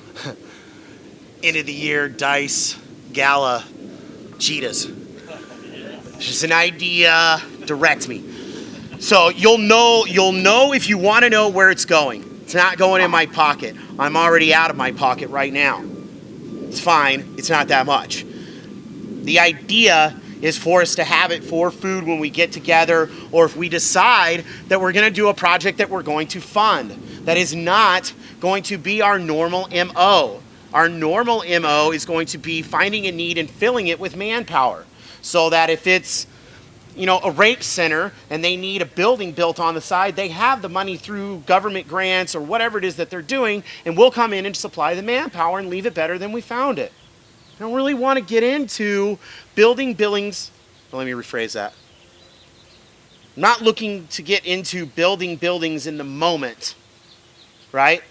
end of the year dice gala cheetahs. Just an idea. Direct me. So you'll know if you want to know where it's going. It's not going in my pocket. I'm already out of my pocket right now. It's fine. It's not that much. The idea is for us to have it for food when we get together, or if we decide that we're going to do a project that we're going to fund. That is not going to be our normal MO. Our normal MO is going to be finding a need and filling it with manpower. So that if it's a rape center and they need a building built on the side, they have the money through government grants or whatever it is that they're doing, and we'll come in and supply the manpower and leave it better than we found it. I don't really want to get into building buildings. Well, let me rephrase that. I'm not looking to get into building buildings in the moment, right?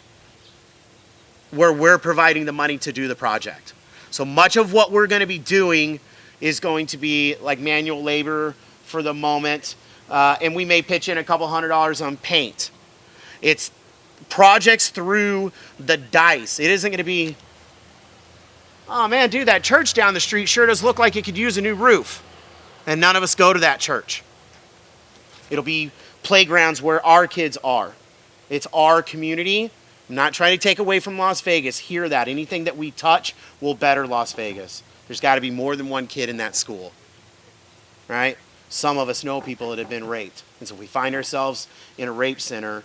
Where we're providing the money to do the project. So much of what we're going to be doing is going to be like manual labor for the moment, and we may pitch in a couple $100 on paint. It's projects through the dice. It isn't going to be, oh man, dude, that church down the street sure does look like it could use a new roof, and none of us go to that church. It'll be playgrounds where our kids are. It's our community. I'm not trying to take away from Las Vegas. Hear that. Anything that we touch will better Las Vegas. There's got to be more than one kid in that school, right? Some of us know people that have been raped. And so if we find ourselves in a rape center,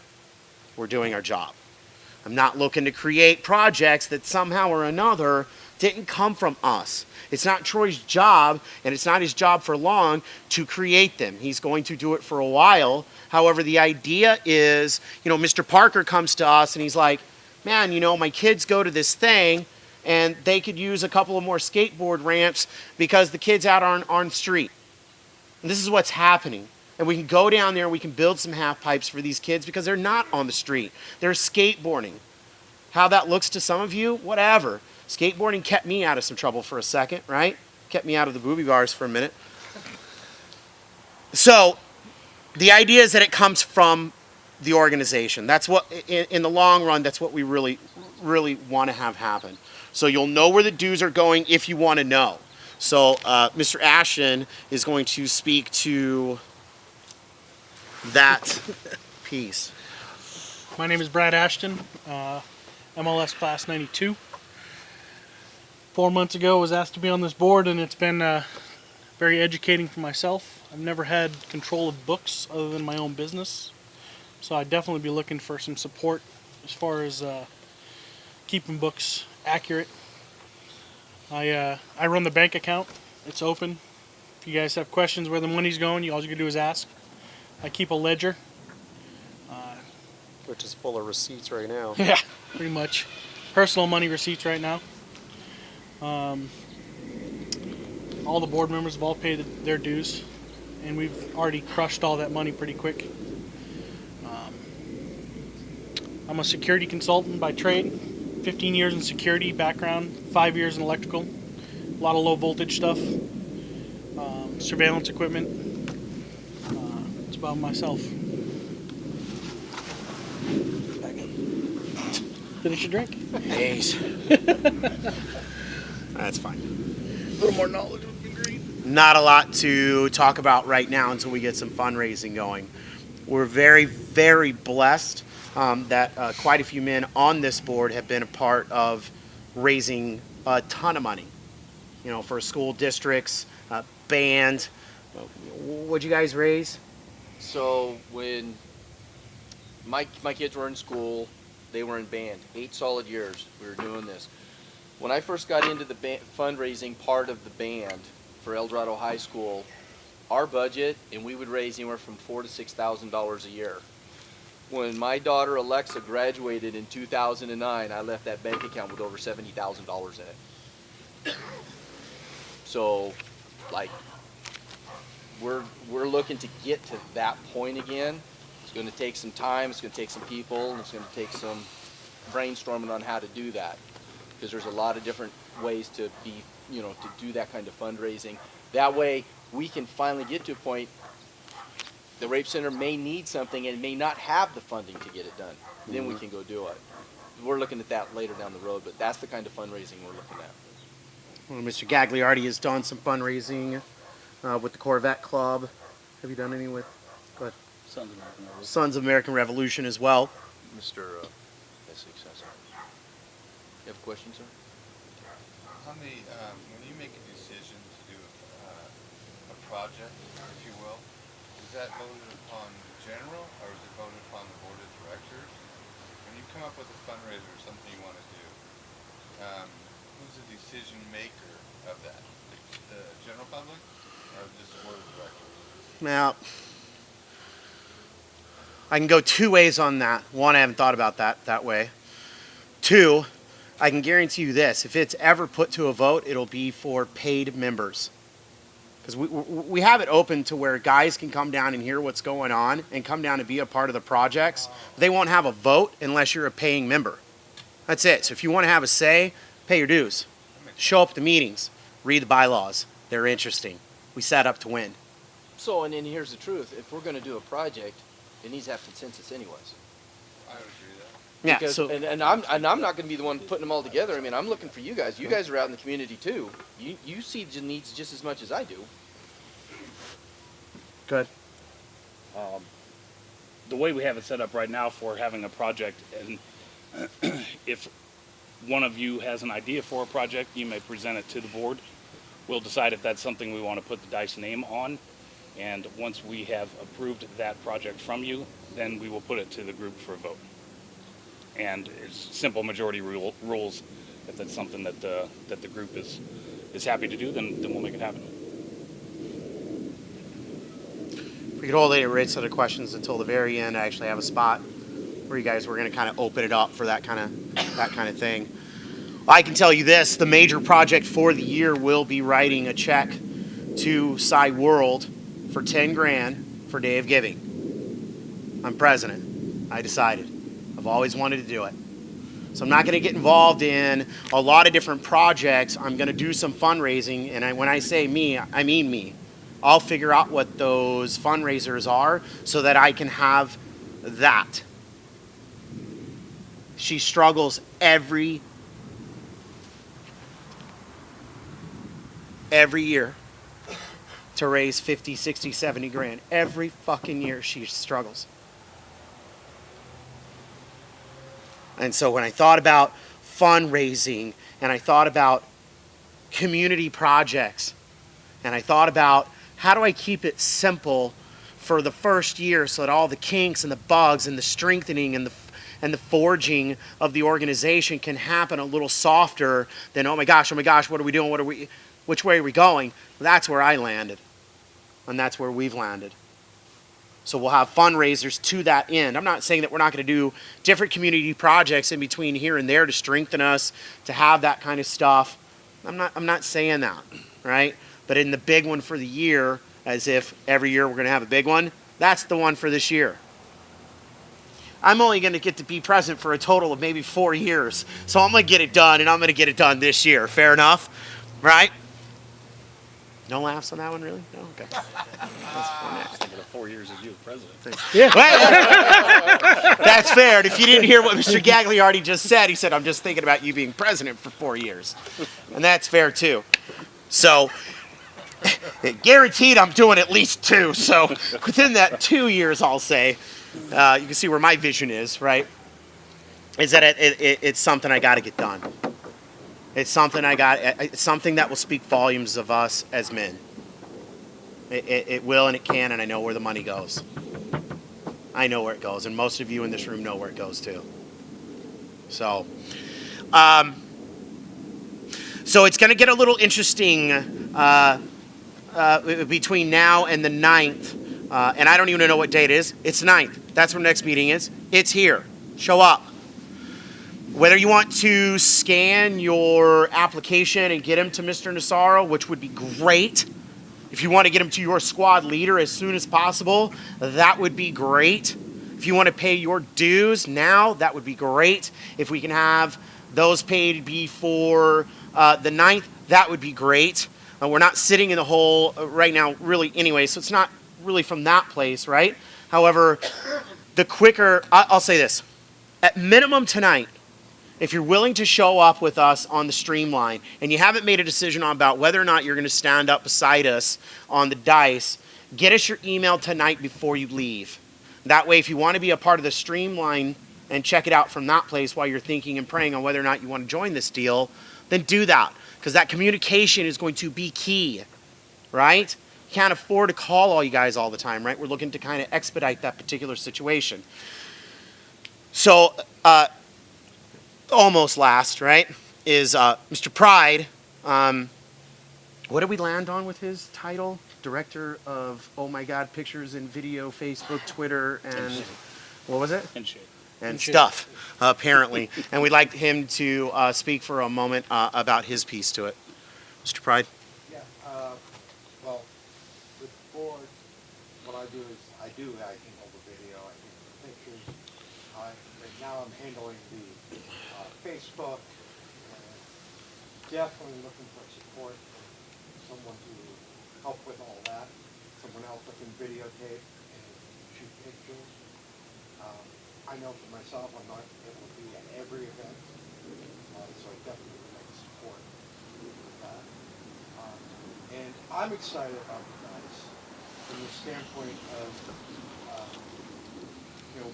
we're doing our job. I'm not looking to create projects that somehow or another didn't come from us. It's not Troy's job, and it's not his job for long to create them. He's going to do it for a while. However, the idea is, Mr. Parker comes to us and he's like, man, my kids go to this thing, and they could use a couple of more skateboard ramps because the kids out on the street. And this is what's happening. And we can go down there, we can build some half pipes for these kids because they're not on the street. They're skateboarding. How that looks to some of you, whatever. Skateboarding kept me out of some trouble for a second, right? Kept me out of the booby bars for a minute. So the idea is that it comes from the organization. That's what, in the long run, that's what we really, really want to have happen. So you'll know where the dues are going if you want to know. So Mr. Ashton is going to speak to that piece. My name is Brad Ashton, MLS Class 92. 4 months ago, I was asked to be on this board, and it's been very educating for myself. I've never had control of books other than my own business, so I'd definitely be looking for some support as far as keeping books accurate. I run the bank account. It's open. If you guys have questions where the money's going, all you can do is ask. I keep a ledger. Which is full of receipts right now. Yeah, pretty much. Personal money receipts right now. All the board members have all paid their dues, and we've already crushed all that money pretty quick. I'm a security consultant by trade. 15 years in security background, 5 years in electrical. A lot of low voltage stuff. Surveillance equipment. It's about myself. Finish your drink. Ace. That's fine. A little more knowledge would be great. Not a lot to talk about right now until we get some fundraising going. We're very, very blessed that quite a few men on this board have been a part of raising a ton of money, you know, for school districts, band. What'd you guys raise? So when my kids were in school, they were in band. 8 solid years we were doing this. When I first got into the fundraising part of the band for El Dorado High School, our budget, and we would raise anywhere from $4,000 to $6,000 a year. When my daughter Alexa graduated in 2009, I left that bank account with over $70,000 in it. So, like, we're looking to get to that point again. It's going to take some time, it's going to take some people, and it's going to take some brainstorming on how to do that. Because there's a lot of different ways to be, you know, to do that kind of fundraising. That way, we can finally get to a point, the Rape Center may need something and may not have the funding to get it done. Then we can go do it. We're looking at that later down the road, but that's the kind of fundraising we're looking at. Well, Mr. Gagliardi has done some fundraising with the Corvette Club. Have you done any with Sons of American Revolution as well? Mr. Essex, you have a question, sir? On the, when you make a decision to do a project, if you will, is that voted upon the general, or is it voted upon the board of directors? When you come up with a fundraiser or something you want to do, who's the decision maker of that? The general public, or just the board of directors? Now, I can go 2 ways on that. One, I haven't thought about that way. 2, I can guarantee you this. If it's ever put to a vote, it'll be for paid members. Because we have it open to where guys can come down and hear what's going on and come down and be a part of the projects. They won't have a vote unless you're a paying member. That's it. So if you want to have a say, pay your dues. Show up to meetings. Read the bylaws. They're interesting. We set up to win. So, and then here's the truth. If we're going to do a project, it needs to have consensus anyways. I would agree with that. Yeah, Because, so and I'm not going to be the one putting them all together. I mean, I'm looking for you guys. You guys are out in the community too. You see the needs just as much as I do. good. The way we have it set up right now for having a project, and if one of you has an idea for a project, you may present it to the board. We'll decide if that's something we want to put the DICE name on, and once we have approved that project from you, then we will put it to the group for a vote. And it's simple majority rules. If that's something that the group is happy to do, then we'll make it happen. We could hold any rates other questions until the very end. I actually have a spot where you guys were going to kind of open it up for that kind of thing. I can tell you this: the major project for the year will be writing a check to Cy World for 10 grand for Day of Giving. I'm president. I decided. I've always wanted to do it. So I'm not going to get involved in a lot of different projects. I'm going to do some fundraising, and when I say me, I mean me. I'll figure out what those fundraisers are so that I can have that. She struggles every year to raise 50, 60, 70 grand. Every fucking year she struggles. And so when I thought about fundraising, and I thought about community projects, and I thought about how do I keep it simple for the first year so that all the kinks and the bugs and the strengthening and the forging of the organization can happen a little softer than, oh my gosh, what are we doing? Which way are we going? That's where I landed. And that's where we've landed. So we'll have fundraisers to that end. I'm not saying that we're not going to do different community projects in between here and there to strengthen us, to have that kind of stuff. I'm not saying that, right? But in the big one for the year, as if every year we're going to have a big one, that's the one for this year. I'm only going to get to be present for a total of maybe 4 years. So I'm going to get it done, and I'm going to get it done this year. Fair enough? Right? No laughs on that one, really? No? Okay. Thinking of 4 years of you as president. Yeah. That's fair. And if you didn't hear what Mr. Gagliardi just said, he said, I'm just thinking about you being president for 4 years. And that's fair, too. So, guaranteed I'm doing at least 2. So, within that 2 years, I'll say, you can see where my vision is, right? Is that it's something I got to get done. It's something it's something that will speak volumes of us as men. It will and it can, and I know where the money goes. I know where it goes, and most of you in this room know where it goes too. So, so it's going to get a little interesting between now and the 9th, and I don't even know what date it is. It's 9th. That's when the next meeting is. It's here. Show up. Whether you want to scan your application and get them to Mr. Nassaro, which would be great. If you want to get them to your squad leader as soon as possible, that would be great. If you want to pay your dues now, that would be great. If we can have those paid before the 9th, that would be great. We're not sitting in the hole right now, really, anyway, so it's not really from that place, right? However, the quicker, I'll say this. At minimum tonight, if you're willing to show up with us on the streamline and you haven't made a decision about whether or not you're going to stand up beside us on the dice, get us your email tonight before you leave. That way, if you want to be a part of the streamline and check it out from that place while you're thinking and praying on whether or not you want to join this deal, then do that. Because that communication is going to be key, right? You can't afford to call all you guys all the time, right? We're looking to kind of expedite that particular situation. So, almost last, right, is Mr. Pride. What did we land on with his title? Director of, oh my God, pictures and video, Facebook, Twitter, and what was it? And shape. And stuff, apparently. And we'd like him to speak for a moment about his piece to it. Mr. Pride? Yeah, well, with the board, what I do is I handle the video, I handle the pictures. Right now I'm handling the Facebook, definitely looking for support from someone to help with all that. Someone else that can videotape and shoot pictures. I know for myself I'm not able to be at every event, so I definitely would like support with that. And I'm excited about you guys from the standpoint of,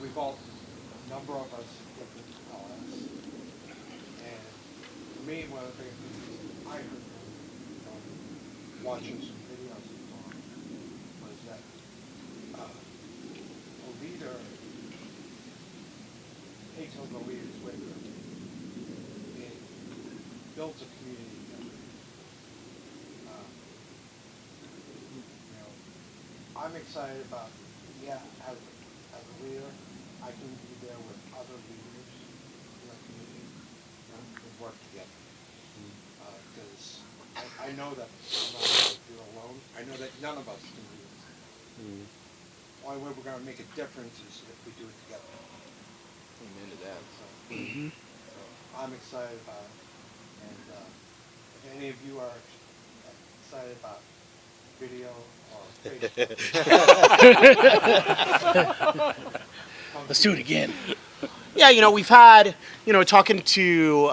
we've all, a number of us get into LS. And for me, one of the biggest things I heard from watching some videos and so on was that a leader takes on the leaders with them and builds a community together. I'm excited about, as a leader, I can be there with other leaders in the community and work together. Because I know that I'm not going to do it alone. I know that none of us can do this. The only way we're going to make a difference is if we do it together. Amen to that. So I'm excited about it. And if any of you are excited about video or Facebook, Let's do it again. Yeah, we've had, talking to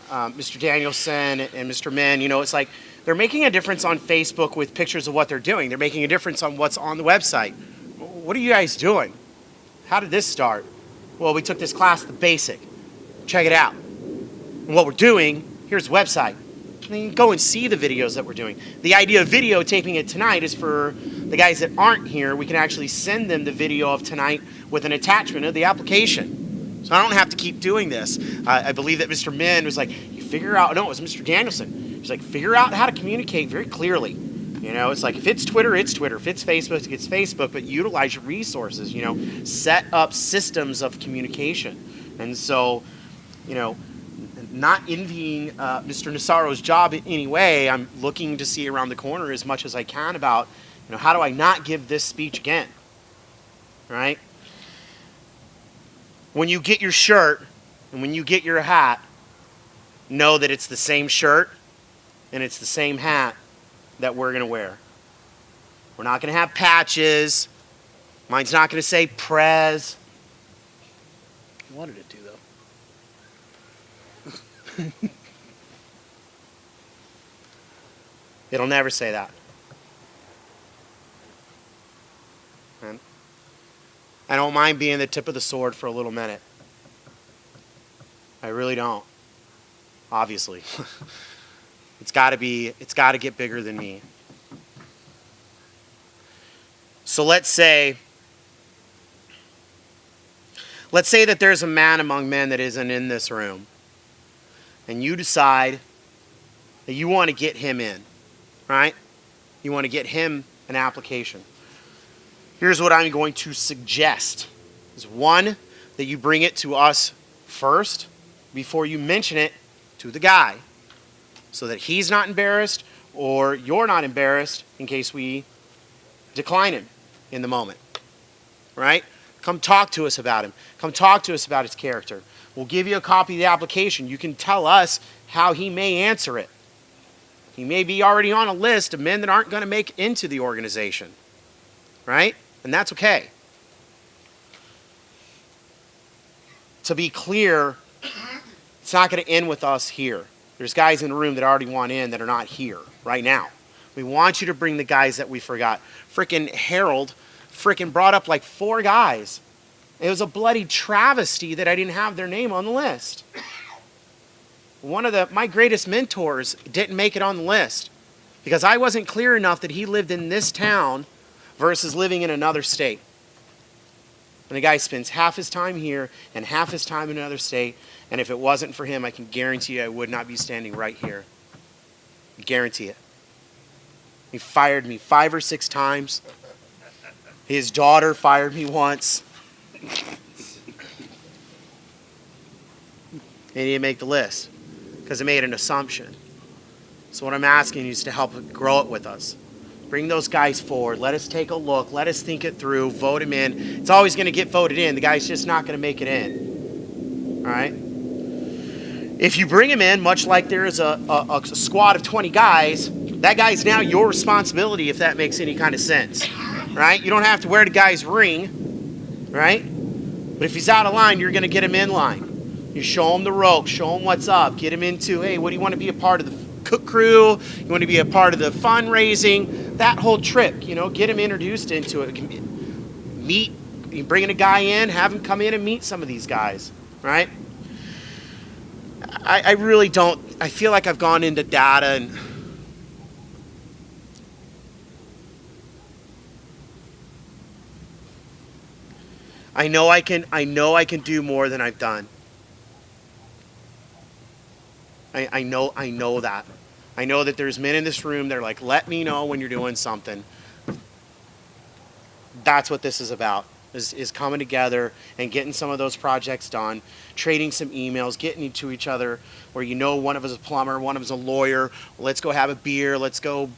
Mr. Danielson and Mr. Min, it's like they're making a difference on Facebook with pictures of what they're doing. They're making a difference on what's on the website. What are you guys doing? How did this start? Well, we took this class, The Basic. check it out. And what we're doing, here's the website. I mean, go and see the videos that we're doing. The idea of videotaping it tonight is for the guys that aren't here, we can actually send them the video of tonight with an attachment of the application. So I don't have to keep doing this. I believe that Mr. Min was like, you figure out, no, it was Mr. Danielson. He's like, figure out how to communicate very clearly. You know, it's like if it's Twitter, it's Twitter. If it's Facebook, it's Facebook, but utilize your resources, you know, set up systems of communication. And so, you know, not envying Mr. Nassaro's job in any way. I'm looking to see around the corner as much as I can about, you know, how do I not give this speech again, right? When you get your shirt and when you get your hat, know that it's the same shirt and it's the same hat that we're going to wear. We're not going to have patches. Mine's not going to say Prez. I wanted it to, though. It'll never say that. And I don't mind being the tip of the sword for a little minute. I really don't. Obviously. It's got to get bigger than me. So let's say that there's a man among men that isn't in this room. And you decide that you want to get him in, right? You want to get him an application. Here's what I'm going to suggest. Is one, that you bring it to us first before you mention it to the guy, so that he's not embarrassed or you're not embarrassed in case we decline him in the moment, right? Come talk to us about him. Come talk to us about his character. We'll give you a copy of the application. You can tell us how he may answer it. He may be already on a list of men that aren't going to make it into the organization, right? And that's okay. To be clear, it's not going to end with us here. There's guys in the room that already want in that are not here right now. We want you to bring the guys that we forgot. Frickin' Harold frickin' brought up like 4 guys. It was a bloody travesty that I didn't have their name on the list. One of my greatest mentors didn't make it on the list because I wasn't clear enough that he lived in this town versus living in another state. And the guy spends half his time here and half his time in another state. And if it wasn't for him, I can guarantee you I would not be standing right here. I guarantee it. He fired me 5 or 6 times. His daughter fired me once. And he didn't make the list because it made an assumption. So what I'm asking you is to help grow it with us. Bring those guys forward. Let us take a look. Let us think it through. Vote him in. It's always going to get voted in. The guy's just not going to make it in. All right? If you bring him in, much like there is a squad of 20 guys, that guy's now your responsibility if that makes any kind of sense. Right? You don't have to wear the guy's ring. Right? But if he's out of line, you're going to get him in line. You show him the ropes. Show him what's up. Get him into, hey, what do you want to be a part of the cook crew? You want to be a part of the fundraising? That whole trip, you know, get him introduced into it. Meet, you bringing a guy in, have him come in and meet some of these guys. Right? I really don't, I feel like I've gone into data and I know I can do more than I've done. I know that. I know that there's men in this room that are like, let me know when you're doing something. That's what this is about, is coming together and getting some of those projects done, trading some emails, getting to each other where you know one of us is a plumber, one of us is a lawyer. Let's go have a beer. Let's go.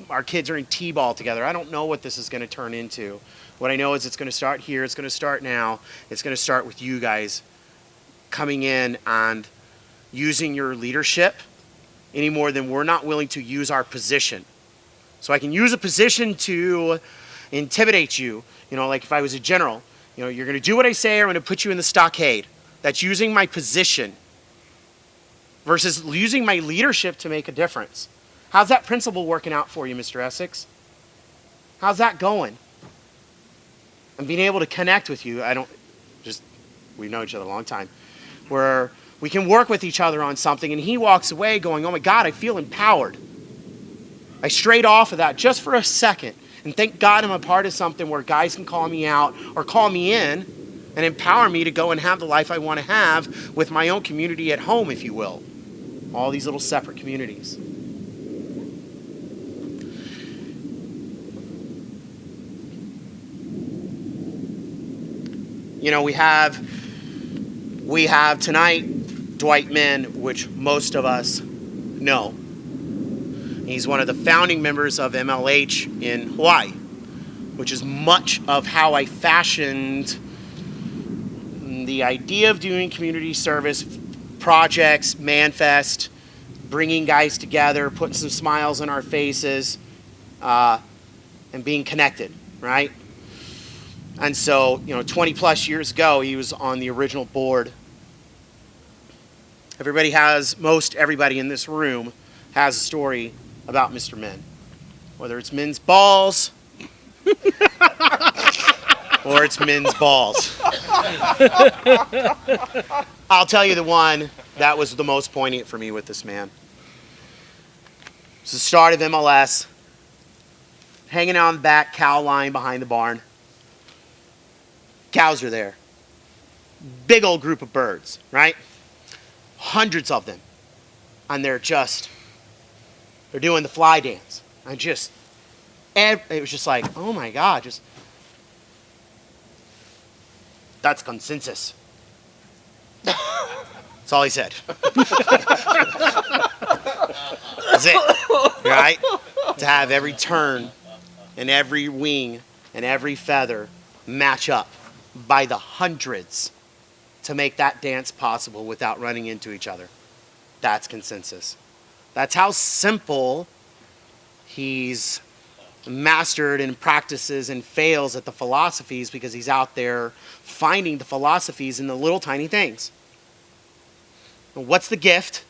Our kids are in T-ball together. I don't know what this is going to turn into. What I know is it's going to start here. It's going to start now. It's going to start with you guys coming in and using your leadership any more than we're not willing to use our position. So I can use a position to intimidate you. You know, like if I was a general, you know, you're going to do what I say or I'm going to put you in the stockade. That's using my position versus using my leadership to make a difference. How's that principle working out for you, Mr. Essex? How's that going? And being able to connect with you, we've known each other a long time. where we can work with each other on something, and he walks away going, oh my God, I feel empowered. I strayed off of that just for a second, and thank God I'm a part of something where guys can call me out or call me in and empower me to go and have the life I want to have with my own community at home, if you will. All these little separate communities. You know, we have tonight Dwight Min, which most of us know. He's one of the founding members of MLH in Hawaii, which is much of how I fashioned the idea of doing community service projects, Manfest, bringing guys together, putting some smiles on our faces, and being connected, right? And so, 20 plus years ago, he was on the original board. Most everybody in this room has a story about Mr. Min. Whether it's Min's balls or it's Min's balls. I'll tell you the one that was the most poignant for me with this man. It's the start of MLS, hanging out on the back cow line behind the barn. Cows are there. Big old group of birds, right? Hundreds of them. And they're doing the fly dance. It was just like, oh my God, that's consensus. That's all he said. That's it, right? To have every turn and every wing and every feather match up by the hundreds to make that dance possible without running into each other. That's consensus. That's how simple he's mastered and practices and fails at the philosophies, because he's out there finding the philosophies in the little tiny things. What's the gift?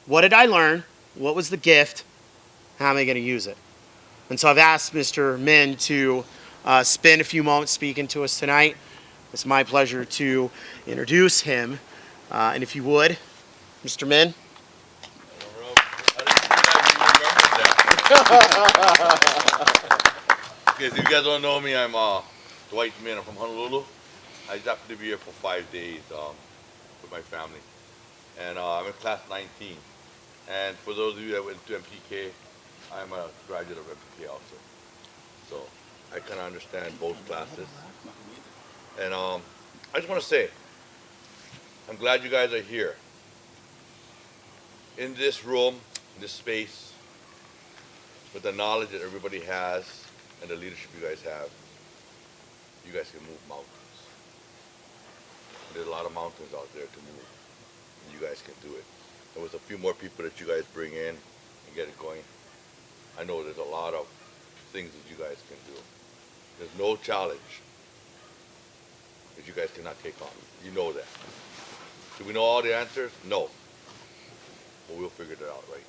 What did I learn? What was the gift? How am I going to use it? And so I've asked Mr. Min to spend a few moments speaking to us tonight. It's my pleasure to introduce him. And if you would, Mr. Min. Okay, so you guys don't know me, I'm Dwight Min. I'm from Honolulu. I just happened to be here for 5 days with my family. And I'm in class 19. And for those of you that went to MPK, I'm a graduate of MPK also. So I kind of understand both classes. And I just want to say, I'm glad you guys are here. In this room, in this space, with the knowledge that everybody has and the leadership you guys have, you guys can move mountains. There's a lot of mountains out there to move, and you guys can do it. And with a few more people that you guys bring in and get it going, I know there's a lot of things that you guys can do. There's no challenge that you guys cannot take on. You know that. Do we know all the answers? No. But we'll figure that out, right?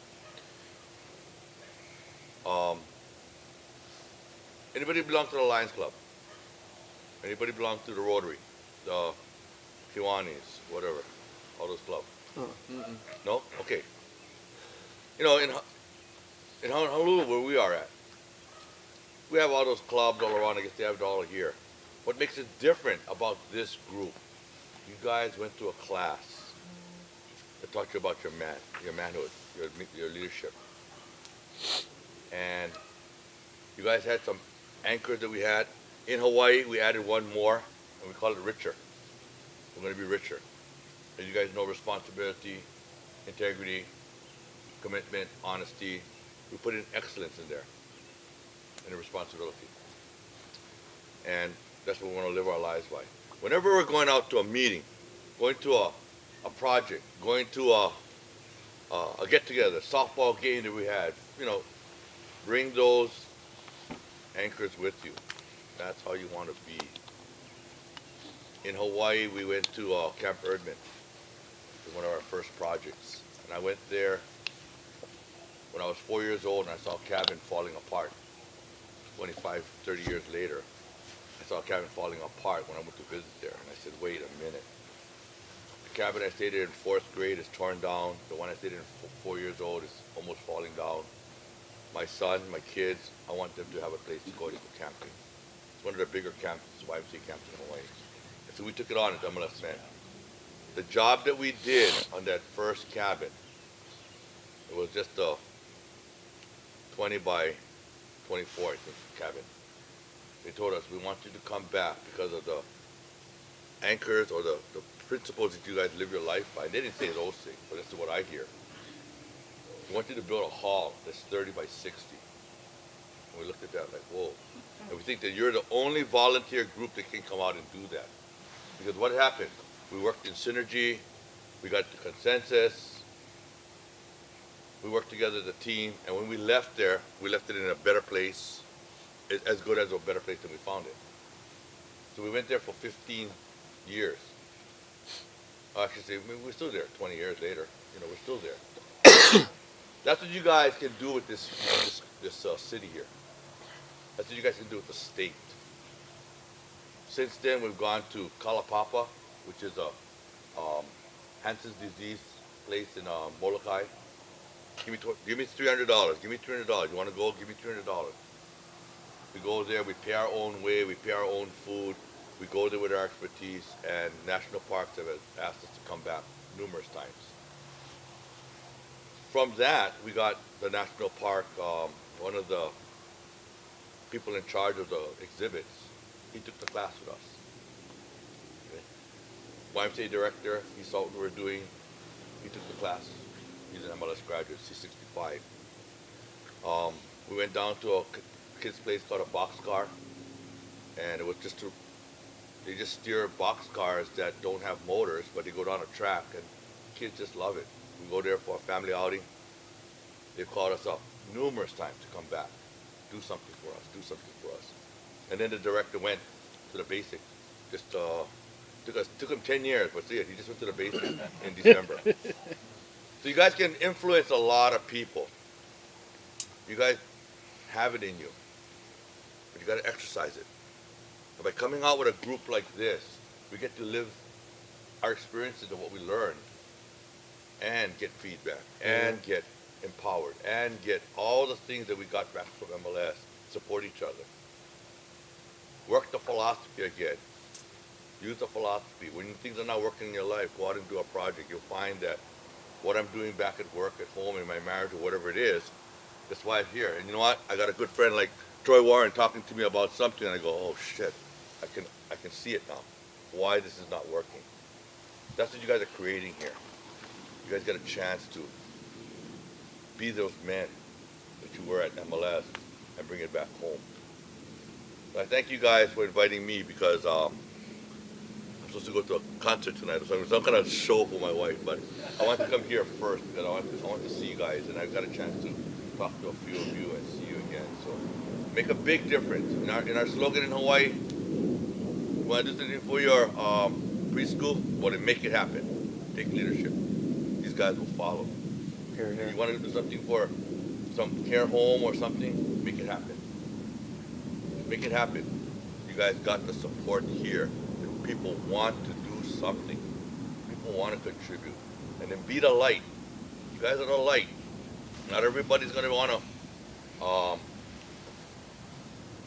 Anybody belong to the Lions Club? Anybody belong to the Rotary, the Kiwanis, whatever, all those clubs? No? Okay. You know, in Honolulu, where we are at, we have all those clubs all around. I guess they have it all here. What makes it different about this group? You guys went to a class that taught you about your manhood, your leadership. And you guys had some anchors that we had. In Hawaii, we added one more, and we call it richer. We're going to be richer. As you guys know, responsibility, integrity, commitment, honesty. We put in excellence in there, and a responsibility. And that's what we want to live our lives by. Whenever we're going out to a meeting, going to a project, going to a get-together, softball game that we had, bring those anchors with you. That's how you want to be. In Hawaii, we went to Camp Erdman. It was one of our first projects. And I went there when I was 4 years old, and I saw a cabin falling apart. 25, 30 years later, I saw a cabin falling apart when I went to visit there. And I said, wait a minute. cabin I stayed in 4th grade is torn down. The one I stayed in 4 years old is almost falling down. My son, my kids, I want them to have a place to go camping. It's one of the bigger camps, YMCA camps in Hawaii. And so we took it on as MLS men. The job that we did on that first cabin, it was just a 20 by 24, I think, cabin. They told us, we want you to come back because of the anchors or the principles that you guys live your life by. They didn't say those things, but this is what I hear. We want you to build a hall that's 30 by 60. And we looked at that like, whoa. And we think that you're the only volunteer group that can come out and do that. Because what happened? We worked in synergy, we got the consensus, we worked together as a team, and when we left there, we left it in a better place, as good as a better place than we found it. So we went there for 15 years. Actually, we're still there 20 years later. You know, we're still there. That's what you guys can do with this city here. That's what you guys can do with the state. Since then, we've gone to Kalapapa, which is a Hansen's disease place in Molokai. Give me $300. Give me $300. You want to go? Give me $300. We go there. We pay our own way. We pay our own food. We go there with our expertise, and national parks have asked us to come back numerous times. From that, we got the national park, one of the people in charge of the exhibits, he took the class with us. Okay. YMCA director, he saw what we were doing, he took the class. He's an MLS graduate, he's 65. We went down to a kid's place called a boxcar, and it was they just steer boxcars that don't have motors, but they go down a track, and kids just love it. We go there for a family outing. They've called us up numerous times to come back, do something for us, do something for us. And then the director went to the basic. Just took him 10 years, but see it, he just went to the basic in December. So you guys can influence a lot of people. You guys have it in you, but you got to exercise it. And by coming out with a group like this, we get to live our experiences of what we learned, and get feedback, and get empowered, and get all the things that we got back from MLS, support each other. Work the philosophy again. Use the philosophy. When things are not working in your life, go out and do a project. You'll find that what I'm doing back at work, at home, in my marriage, or whatever it is, that's why I'm here. And you know what? I got a good friend like Troy Warren talking to me about something, and I go, oh shit, I can see it now. Why this is not working. That's what you guys are creating here. You guys got a chance to be those men that you were at MLS and bring it back home. So I thank you guys for inviting me, because I'm supposed to go to a concert tonight, so I'm kind of show for my wife, but I want to come here first because I want to see you guys, and I've got a chance to talk to a few of you and see you again. So make a big difference. In our slogan in Hawaii, we want to do something for your preschool, well, then make it happen. Take leadership. These guys will follow. If you want to do something for some care home or something, make it happen. Make it happen. You guys got the support here. People want to do something. People want to contribute. And then be the light. You guys are the light. Not everybody's going to want to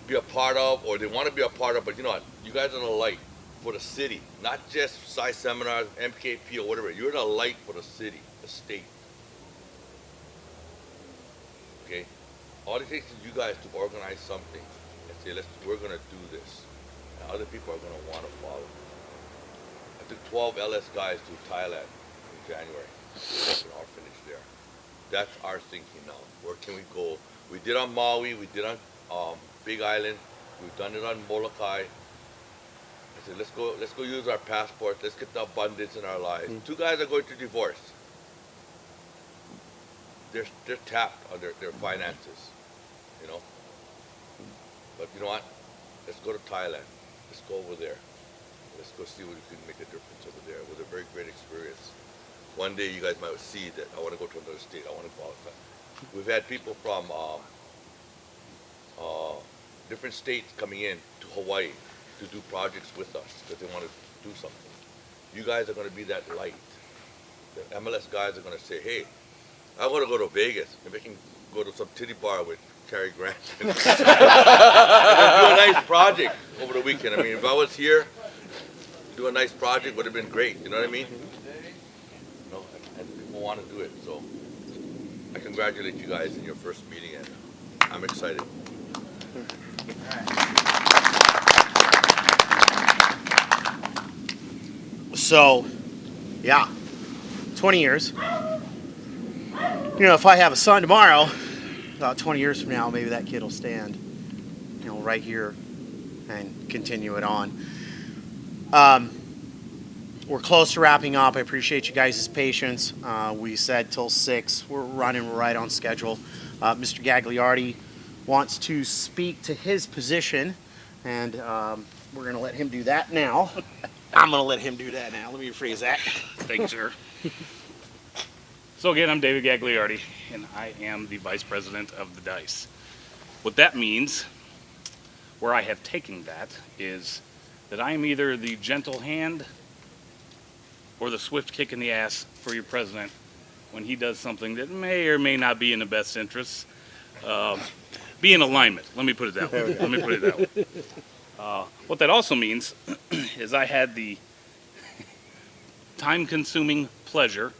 be a part of, or they want to be a part of, but you know what? You guys are the light for the city. Not just Psi Seminars, MKP, or whatever. You're the light for the city, the state. Okay? All it takes is you guys to organize something and say, we're going to do this. And other people are going to want to follow. I took 12 LS guys to Thailand in January. Open orphanage there. That's our thinking now. Where can we go? We did on Maui. We did on Big Island. We've done it on Molokai. I said, let's go use our passport. Let's get the abundance in our lives. Two guys are going to divorce. They're tapped on their finances, you know. But you know what? Let's go to Thailand. Let's go over there. Let's go see what we can make a difference over there. It was a very great experience. One day you guys might see that I want to go to another state. I want to go outside. We've had people from different states coming in to Hawaii to do projects with us because they want to do something. You guys are going to be that light. The MLS guys are going to say, hey, I want to go to Vegas. Maybe I can go to some titty bar with Cary Grant. And do a nice project over the weekend. I mean, if I was here, do a nice project would have been great. You know what I mean? You know, and people want to do it. So I congratulate you guys in your first meeting, and I'm excited. So, yeah, 20 years. You know, if I have a son tomorrow, about 20 years from now, maybe that kid will stand, you know, right here and continue it on. We're close to wrapping up. I appreciate you guys' patience. We said till 6. We're running right on schedule. Mr. Gagliardi wants to speak to his position, and we're going to let him do that now. I'm going to let him do that now. Let me rephrase that. Thank you, sir. So again, I'm David Gagliardi, and I am the Vice President of the DICE. What that means, where I have taken that, is that I am either the gentle hand or the swift kick in the ass for your president when he does something that may or may not be in the best interests. Be in alignment. Let me put it that way. What that also means is I had the time-consuming pleasure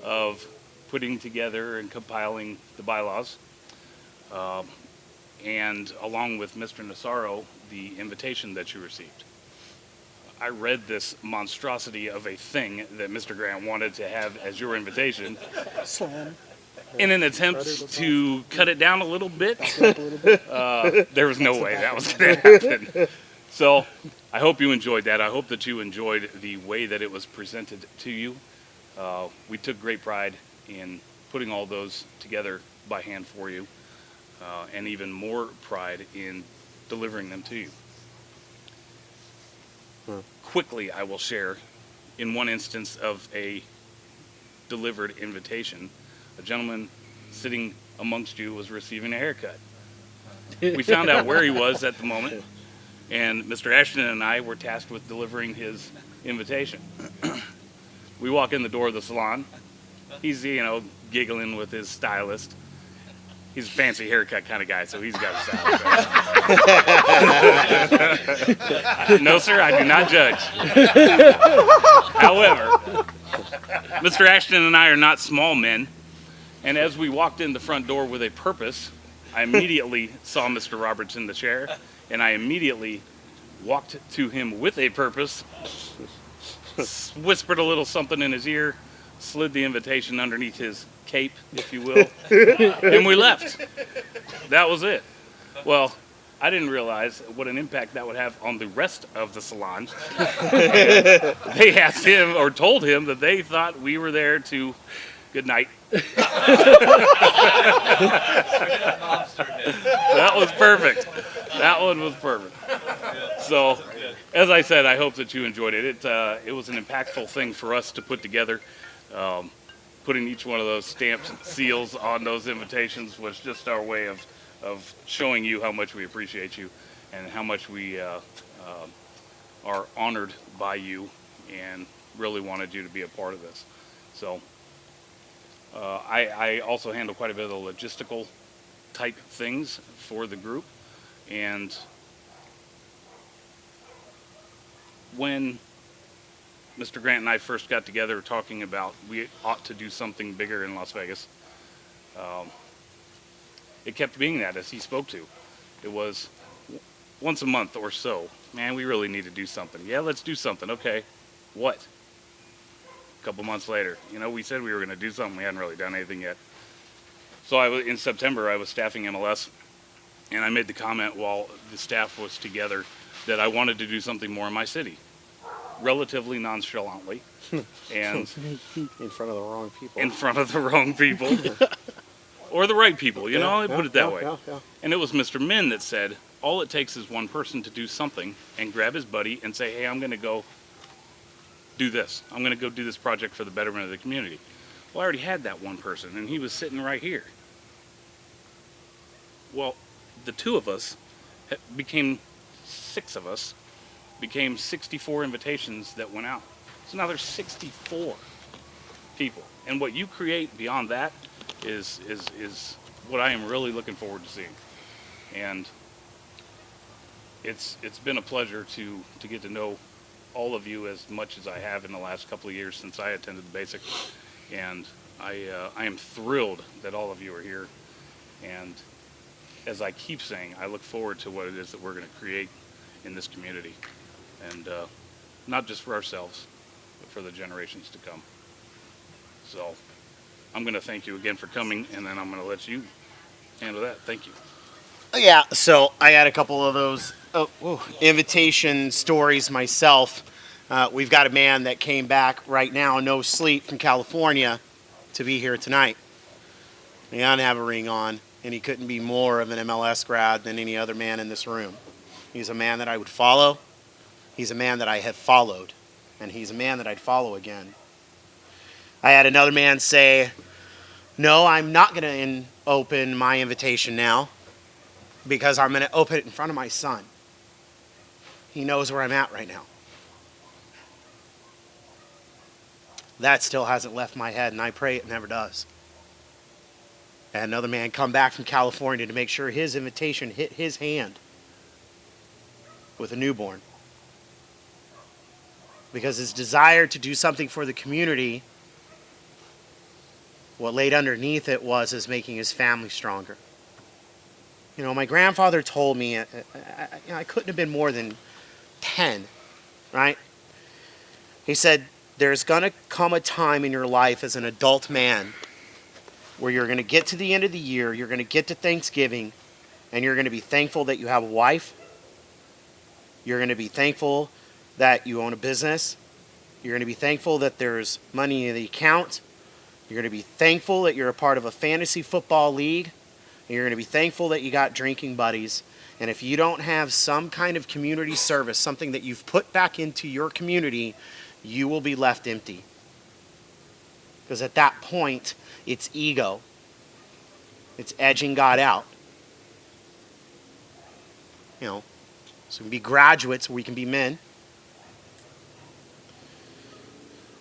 of putting together and compiling the bylaws, and along with Mr. Nassaro, the invitation that you received. I read this monstrosity of a thing that Mr. Grant wanted to have as your invitation in an attempt to cut it down a little bit. There was no way that was going to happen. So I hope you enjoyed that. I hope that you enjoyed the way that it was presented to you. We took great pride in putting all those together by hand for you, and even more pride in delivering them to you. Quickly, I will share, in one instance of a delivered invitation, a gentleman sitting amongst you was receiving a haircut. We found out where he was at the moment, and Mr. Ashton and I were tasked with delivering his invitation. We walk in the door of the salon. He's, you know, giggling with his stylist. He's a fancy haircut kind of guy, so he's got a stylist. No, sir, I do not judge. However, Mr. Ashton and I are not small men, and as we walked in the front door with a purpose, I immediately saw Mr. Roberts in the chair, and I immediately walked to him with a purpose, whispered a little something in his ear, slid the invitation underneath his cape, if you will, and we left. That was it. Well, I didn't realize what an impact that would have on the rest of the salon. They asked him, or told him, that they thought we were there to good night. That was perfect. That one was perfect. So, as I said, I hope that you enjoyed it. It was an impactful thing for us to put together. Putting each one of those stamped seals on those invitations was just our way of showing you how much we appreciate you and how much we are honored by you and really wanted you to be a part of this. So I also handle quite a bit of the logistical type things for the group, and when Mr. Grant and I first got together talking about we ought to do something bigger in Las Vegas, it kept being that, as he spoke to. It was once a month or so. Man, we really need to do something. Yeah, let's do something. Okay, what? A couple months later, you know, we said we were going to do something. We hadn't really done anything yet. So in September, I was staffing MLS, and I made the comment while the staff was together that I wanted to do something more in my city. Relatively nonchalantly, and In front of the wrong people. in front of the wrong people, or the right people, you know, I put it that way. Yeah. And it was Mr. Min that said, all it takes is one person to do something and grab his buddy and say, hey, I'm going to go do this. I'm going to go do this project for the betterment of the community. Well, I already had that one person, and he was sitting right here. Well, the two of us became 6 of us, became 64 invitations that went out. So now there's 64 people. And what you create beyond that is what I am really looking forward to seeing. And it's been a pleasure to get to know all of you as much as I have in the last couple of years since I attended the basic. And I am thrilled that all of you are here. And as I keep saying, I look forward to what it is that we're going to create in this community. And not just for ourselves, but for the generations to come. So I'm going to thank you again for coming, and then I'm going to let you handle that. Thank you. Yeah, so I had a couple of those invitation stories myself. We've got a man that came back right now, no sleep, from California to be here tonight. He doesn't have a ring on, and he couldn't be more of an MLS grad than any other man in this room. He's a man that I would follow. He's a man that I have followed, and he's a man that I'd follow again. I had another man say, no, I'm not going to open my invitation now because I'm going to open it in front of my son. He knows where I'm at right now. That still hasn't left my head, and I pray it never does. I had another man come back from California to make sure his invitation hit his hand with a newborn. Because his desire to do something for the community, what laid underneath it was making his family stronger. You know, my grandfather told me, I couldn't have been more than 10, right? He said, there's going to come a time in your life as an adult man where you're going to get to the end of the year, you're going to get to Thanksgiving, and you're going to be thankful that you have a wife. You're going to be thankful that you own a business. You're going to be thankful that there's money in the account. You're going to be thankful that you're a part of a fantasy football league. And you're going to be thankful that you got drinking buddies. And if you don't have some kind of community service, something that you've put back into your community, you will be left empty. Because at that point, it's ego. It's edging God out. You know, so we can be graduates, we can be men.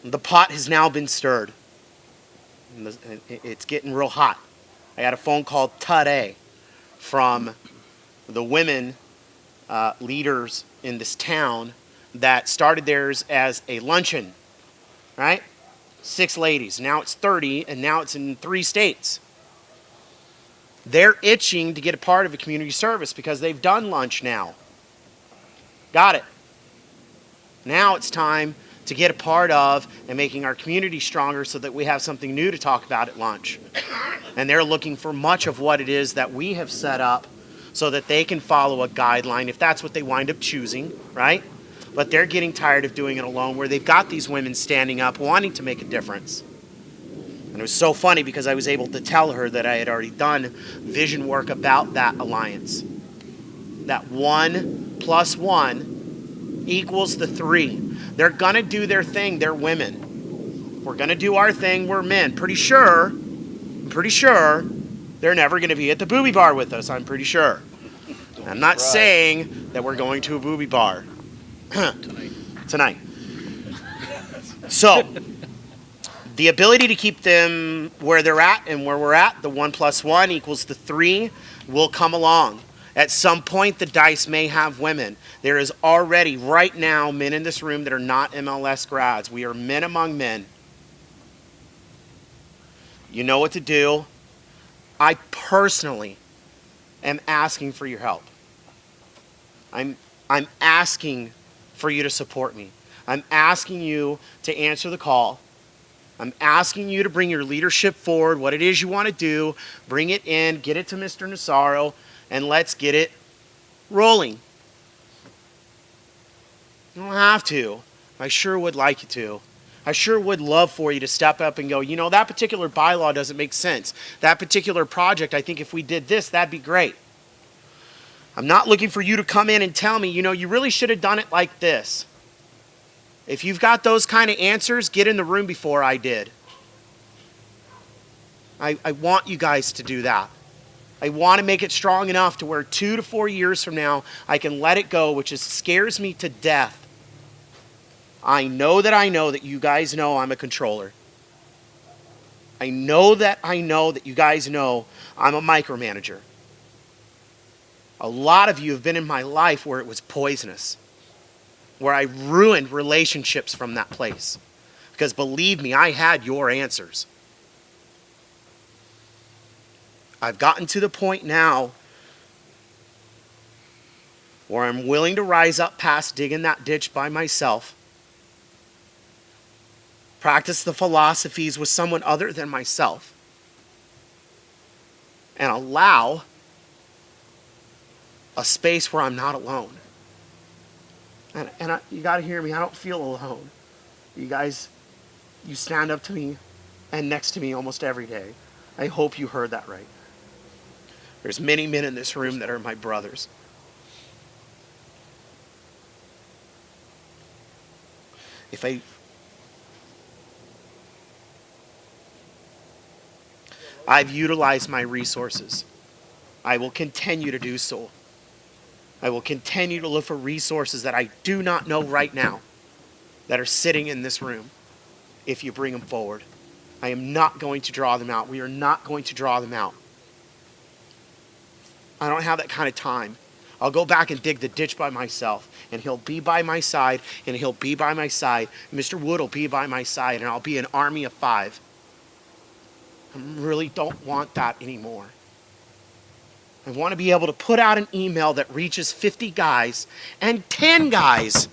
The pot has now been stirred. And it's getting real hot. I had a phone call today from the women leaders in this town that started theirs as a luncheon, right? 6 ladies. Now it's 30, and now it's in 3 states. They're itching to get a part of a community service because they've done lunch now. Got it. Now it's time to get a part of and making our community stronger so that we have something new to talk about at lunch. And they're looking for much of what it is that we have set up so that they can follow a guideline if that's what they wind up choosing, right? But they're getting tired of doing it alone, where they've got these women standing up wanting to make a difference. And it was so funny because I was able to tell her that I had already done vision work about that alliance. That 1 + 1 equals the 3. They're going to do their thing. They're women. We're going to do our thing. We're men. Pretty sure they're never going to be at the booby bar with us. I'm pretty sure. I'm not saying that we're going to a booby bar tonight. So, the ability to keep them where they're at and where we're at, the 1 + 1 equals the 3, will come along. At some point, the dice may have women. There is already, right now, men in this room that are not MLS grads. We are men among men. You know what to do. I personally am asking for your help. I'm asking for you to support me. I'm asking you to answer the call. I'm asking you to bring your leadership forward, what it is you want to do, bring it in, get it to Mr. Nassaro, and let's get it rolling. You don't have to. I sure would like you to. I sure would love for you to step up and go, you know, that particular bylaw doesn't make sense. That particular project, I think if we did this, that'd be great. I'm not looking for you to come in and tell me, you know, you really should have done it like this. If you've got those kind of answers, get in the room before I did. I want you guys to do that. I want to make it strong enough to where 2 to 4 years from now, I can let it go, which scares me to death. I know that you guys know I'm a controller. I know that you guys know I'm a micromanager. A lot of you have been in my life where it was poisonous, where I ruined relationships from that place. Because believe me, I had your answers. I've gotten to the point now where I'm willing to rise up past digging that ditch by myself, practice the philosophies with someone other than myself, and allow a space where I'm not alone. And you got to hear me, I don't feel alone. You guys, you stand up to me and next to me almost every day. I hope you heard that right. There's many men in this room that are my brothers. I've utilized my resources. I will continue to do so. I will continue to look for resources that I do not know right now that are sitting in this room if you bring them forward. I am not going to draw them out. We are not going to draw them out. I don't have that kind of time. I'll go back and dig the ditch by myself, and he'll be by my side, and he'll be by my side. Mr. Wood will be by my side, and I'll be an army of 5. I really don't want that anymore. I want to be able to put out an email that reaches 50 guys, and 10 guys,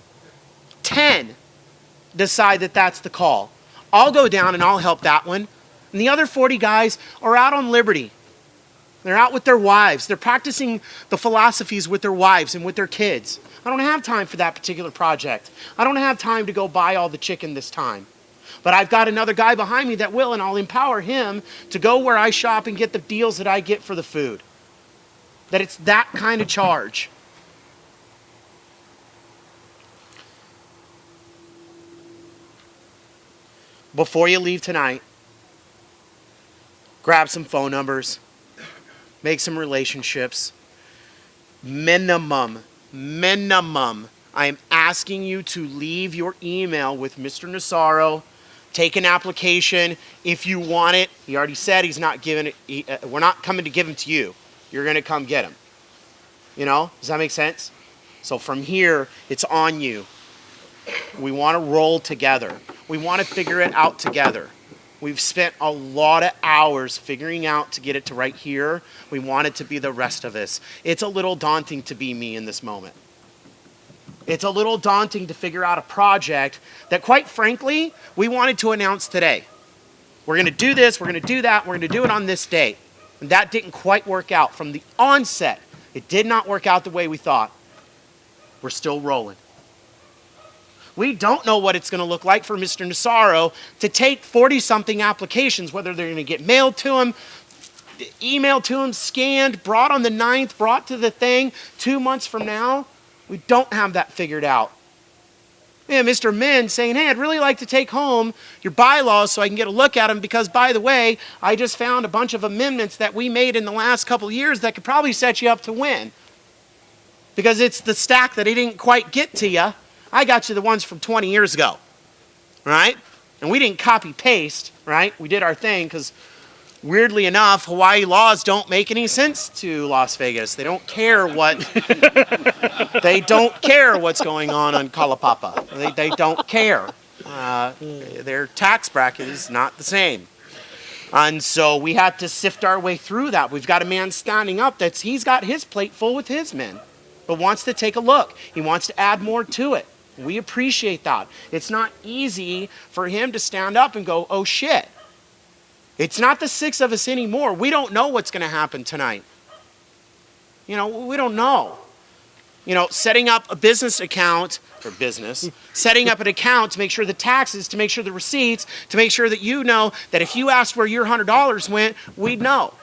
10, decide that that's the call. I'll go down and I'll help that one. And the other 40 guys are out on liberty. They're out with their wives. They're practicing the philosophies with their wives and with their kids. I don't have time for that particular project. I don't have time to go buy all the chicken this time. But I've got another guy behind me that will, and I'll empower him to go where I shop and get the deals that I get for the food. That it's that kind of charge. Before you leave tonight, grab some phone numbers. Make some relationships. Minimum, I am asking you to leave your email with Mr. Nassaro. Take an application if you want it. He already said he's not giving it. We're not coming to give him to you. You're going to come get him. You know? Does that make sense? So from here, it's on you. We want to roll together. We want to figure it out together. We've spent a lot of hours figuring out to get it to right here. We want it to be the rest of us. It's a little daunting to be me in this moment. It's a little daunting to figure out a project that, quite frankly, we wanted to announce today. We're going to do this, we're going to do that, we're going to do it on this date. And that didn't quite work out. From the onset, it did not work out the way we thought. We're still rolling. We don't know what it's going to look like for Mr. Nassaro to take 40-something applications, whether they're going to get mailed to him, emailed to him, scanned, brought on the 9th, brought to the thing 2 months from now. We don't have that figured out. Yeah, Mr. Min saying, hey, I'd really like to take home your bylaws so I can get a look at them because, by the way, I just found a bunch of amendments that we made in the last couple of years that could probably set you up to win. Because it's the stack that he didn't quite get to you. I got you the ones from 20 years ago, right? And we didn't copy paste, right? We did our thing because, weirdly enough, Hawaii laws don't make any sense to Las Vegas. They don't care what's going on Kalapapa. They don't care. Their tax bracket is not the same. And so we had to sift our way through that. We've got a man standing up he's got his plate full with his men, but wants to take a look. He wants to add more to it. We appreciate that. It's not easy for him to stand up and go, oh shit. It's not the 6 of us anymore. We don't know what's going to happen tonight. You know, we don't know. You know, setting up a business account, or business, setting up an account to make sure the taxes, to make sure the receipts, to make sure that you know that if you asked where your $100 went, we'd know.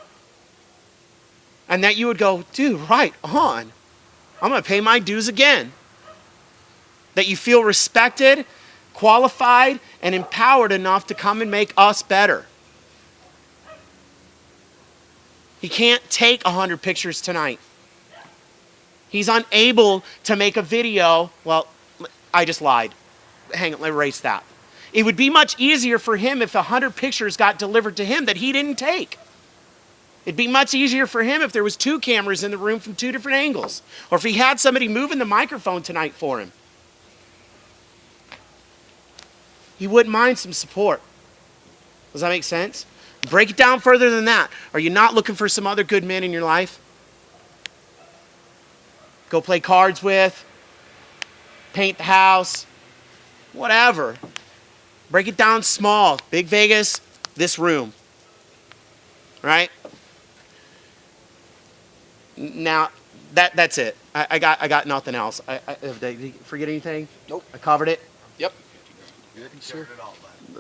And that you would go, dude, right on. I'm going to pay my dues again. That you feel respected, qualified, and empowered enough to come and make us better. He can't take 100 pictures tonight. He's unable to make a video. Well, I just lied. hang on, erase that. It would be much easier for him if 100 pictures got delivered to him that he didn't take. It'd be much easier for him if there was 2 cameras in the room from 2 different angles. Or if he had somebody moving the microphone tonight for him. He wouldn't mind some support. Does that make sense? Break it down further than that. Are you not looking for some other good men in your life? Go play cards with, paint the house, whatever. Break it down small. Big Vegas, this room. Right? Now, that's it. I got nothing else. Did I forget anything? Nope. I covered it. Yep. Sure.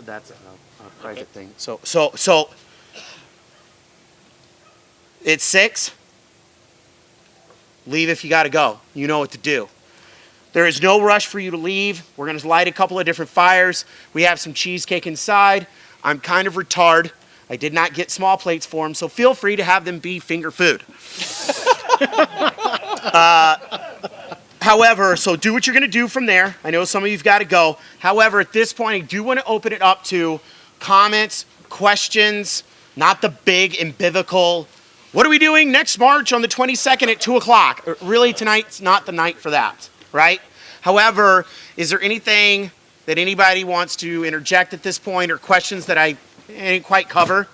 That's a private thing. So it's 6. Leave if you got to go. You know what to do. There is no rush for you to leave. We're going to light a couple of different fires. We have some cheesecake inside. I'm kind of retarded. I did not get small plates for them, so feel free to have them be finger food. However, so do what you're going to do from there. I know some of you've got to go. However, at this point, I do want to open it up to comments, questions, not the big and biblical, what are we doing next March on the 22nd at 2 o'clock? Really, tonight's not the night for that, right? However, is there anything that anybody wants to interject at this point or questions that I didn't quite cover?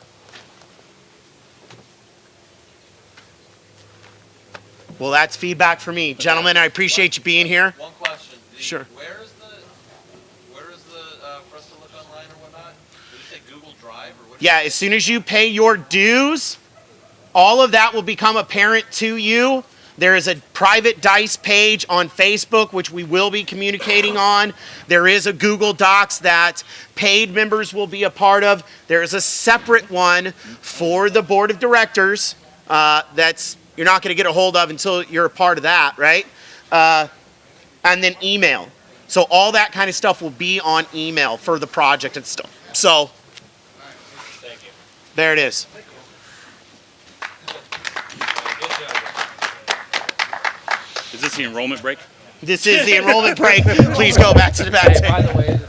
Well, that's feedback for me. Gentlemen, I appreciate you being here. One question. Sure. Where is the for us to look online or whatnot? Did you say Google Drive or what? Yeah, as soon as you pay your dues, all of that will become apparent to you. There is a private DICE page on Facebook, which we will be communicating on. There is a Google Docs that paid members will be a part of. There is a separate one for the board of directors that's you're not going to get a hold of until you're a part of that, right? And then email. So all that kind of stuff will be on email for the project and stuff. So Thank you. there it is. Is this the enrollment break? This is the enrollment break. Please go back to the back. By the way,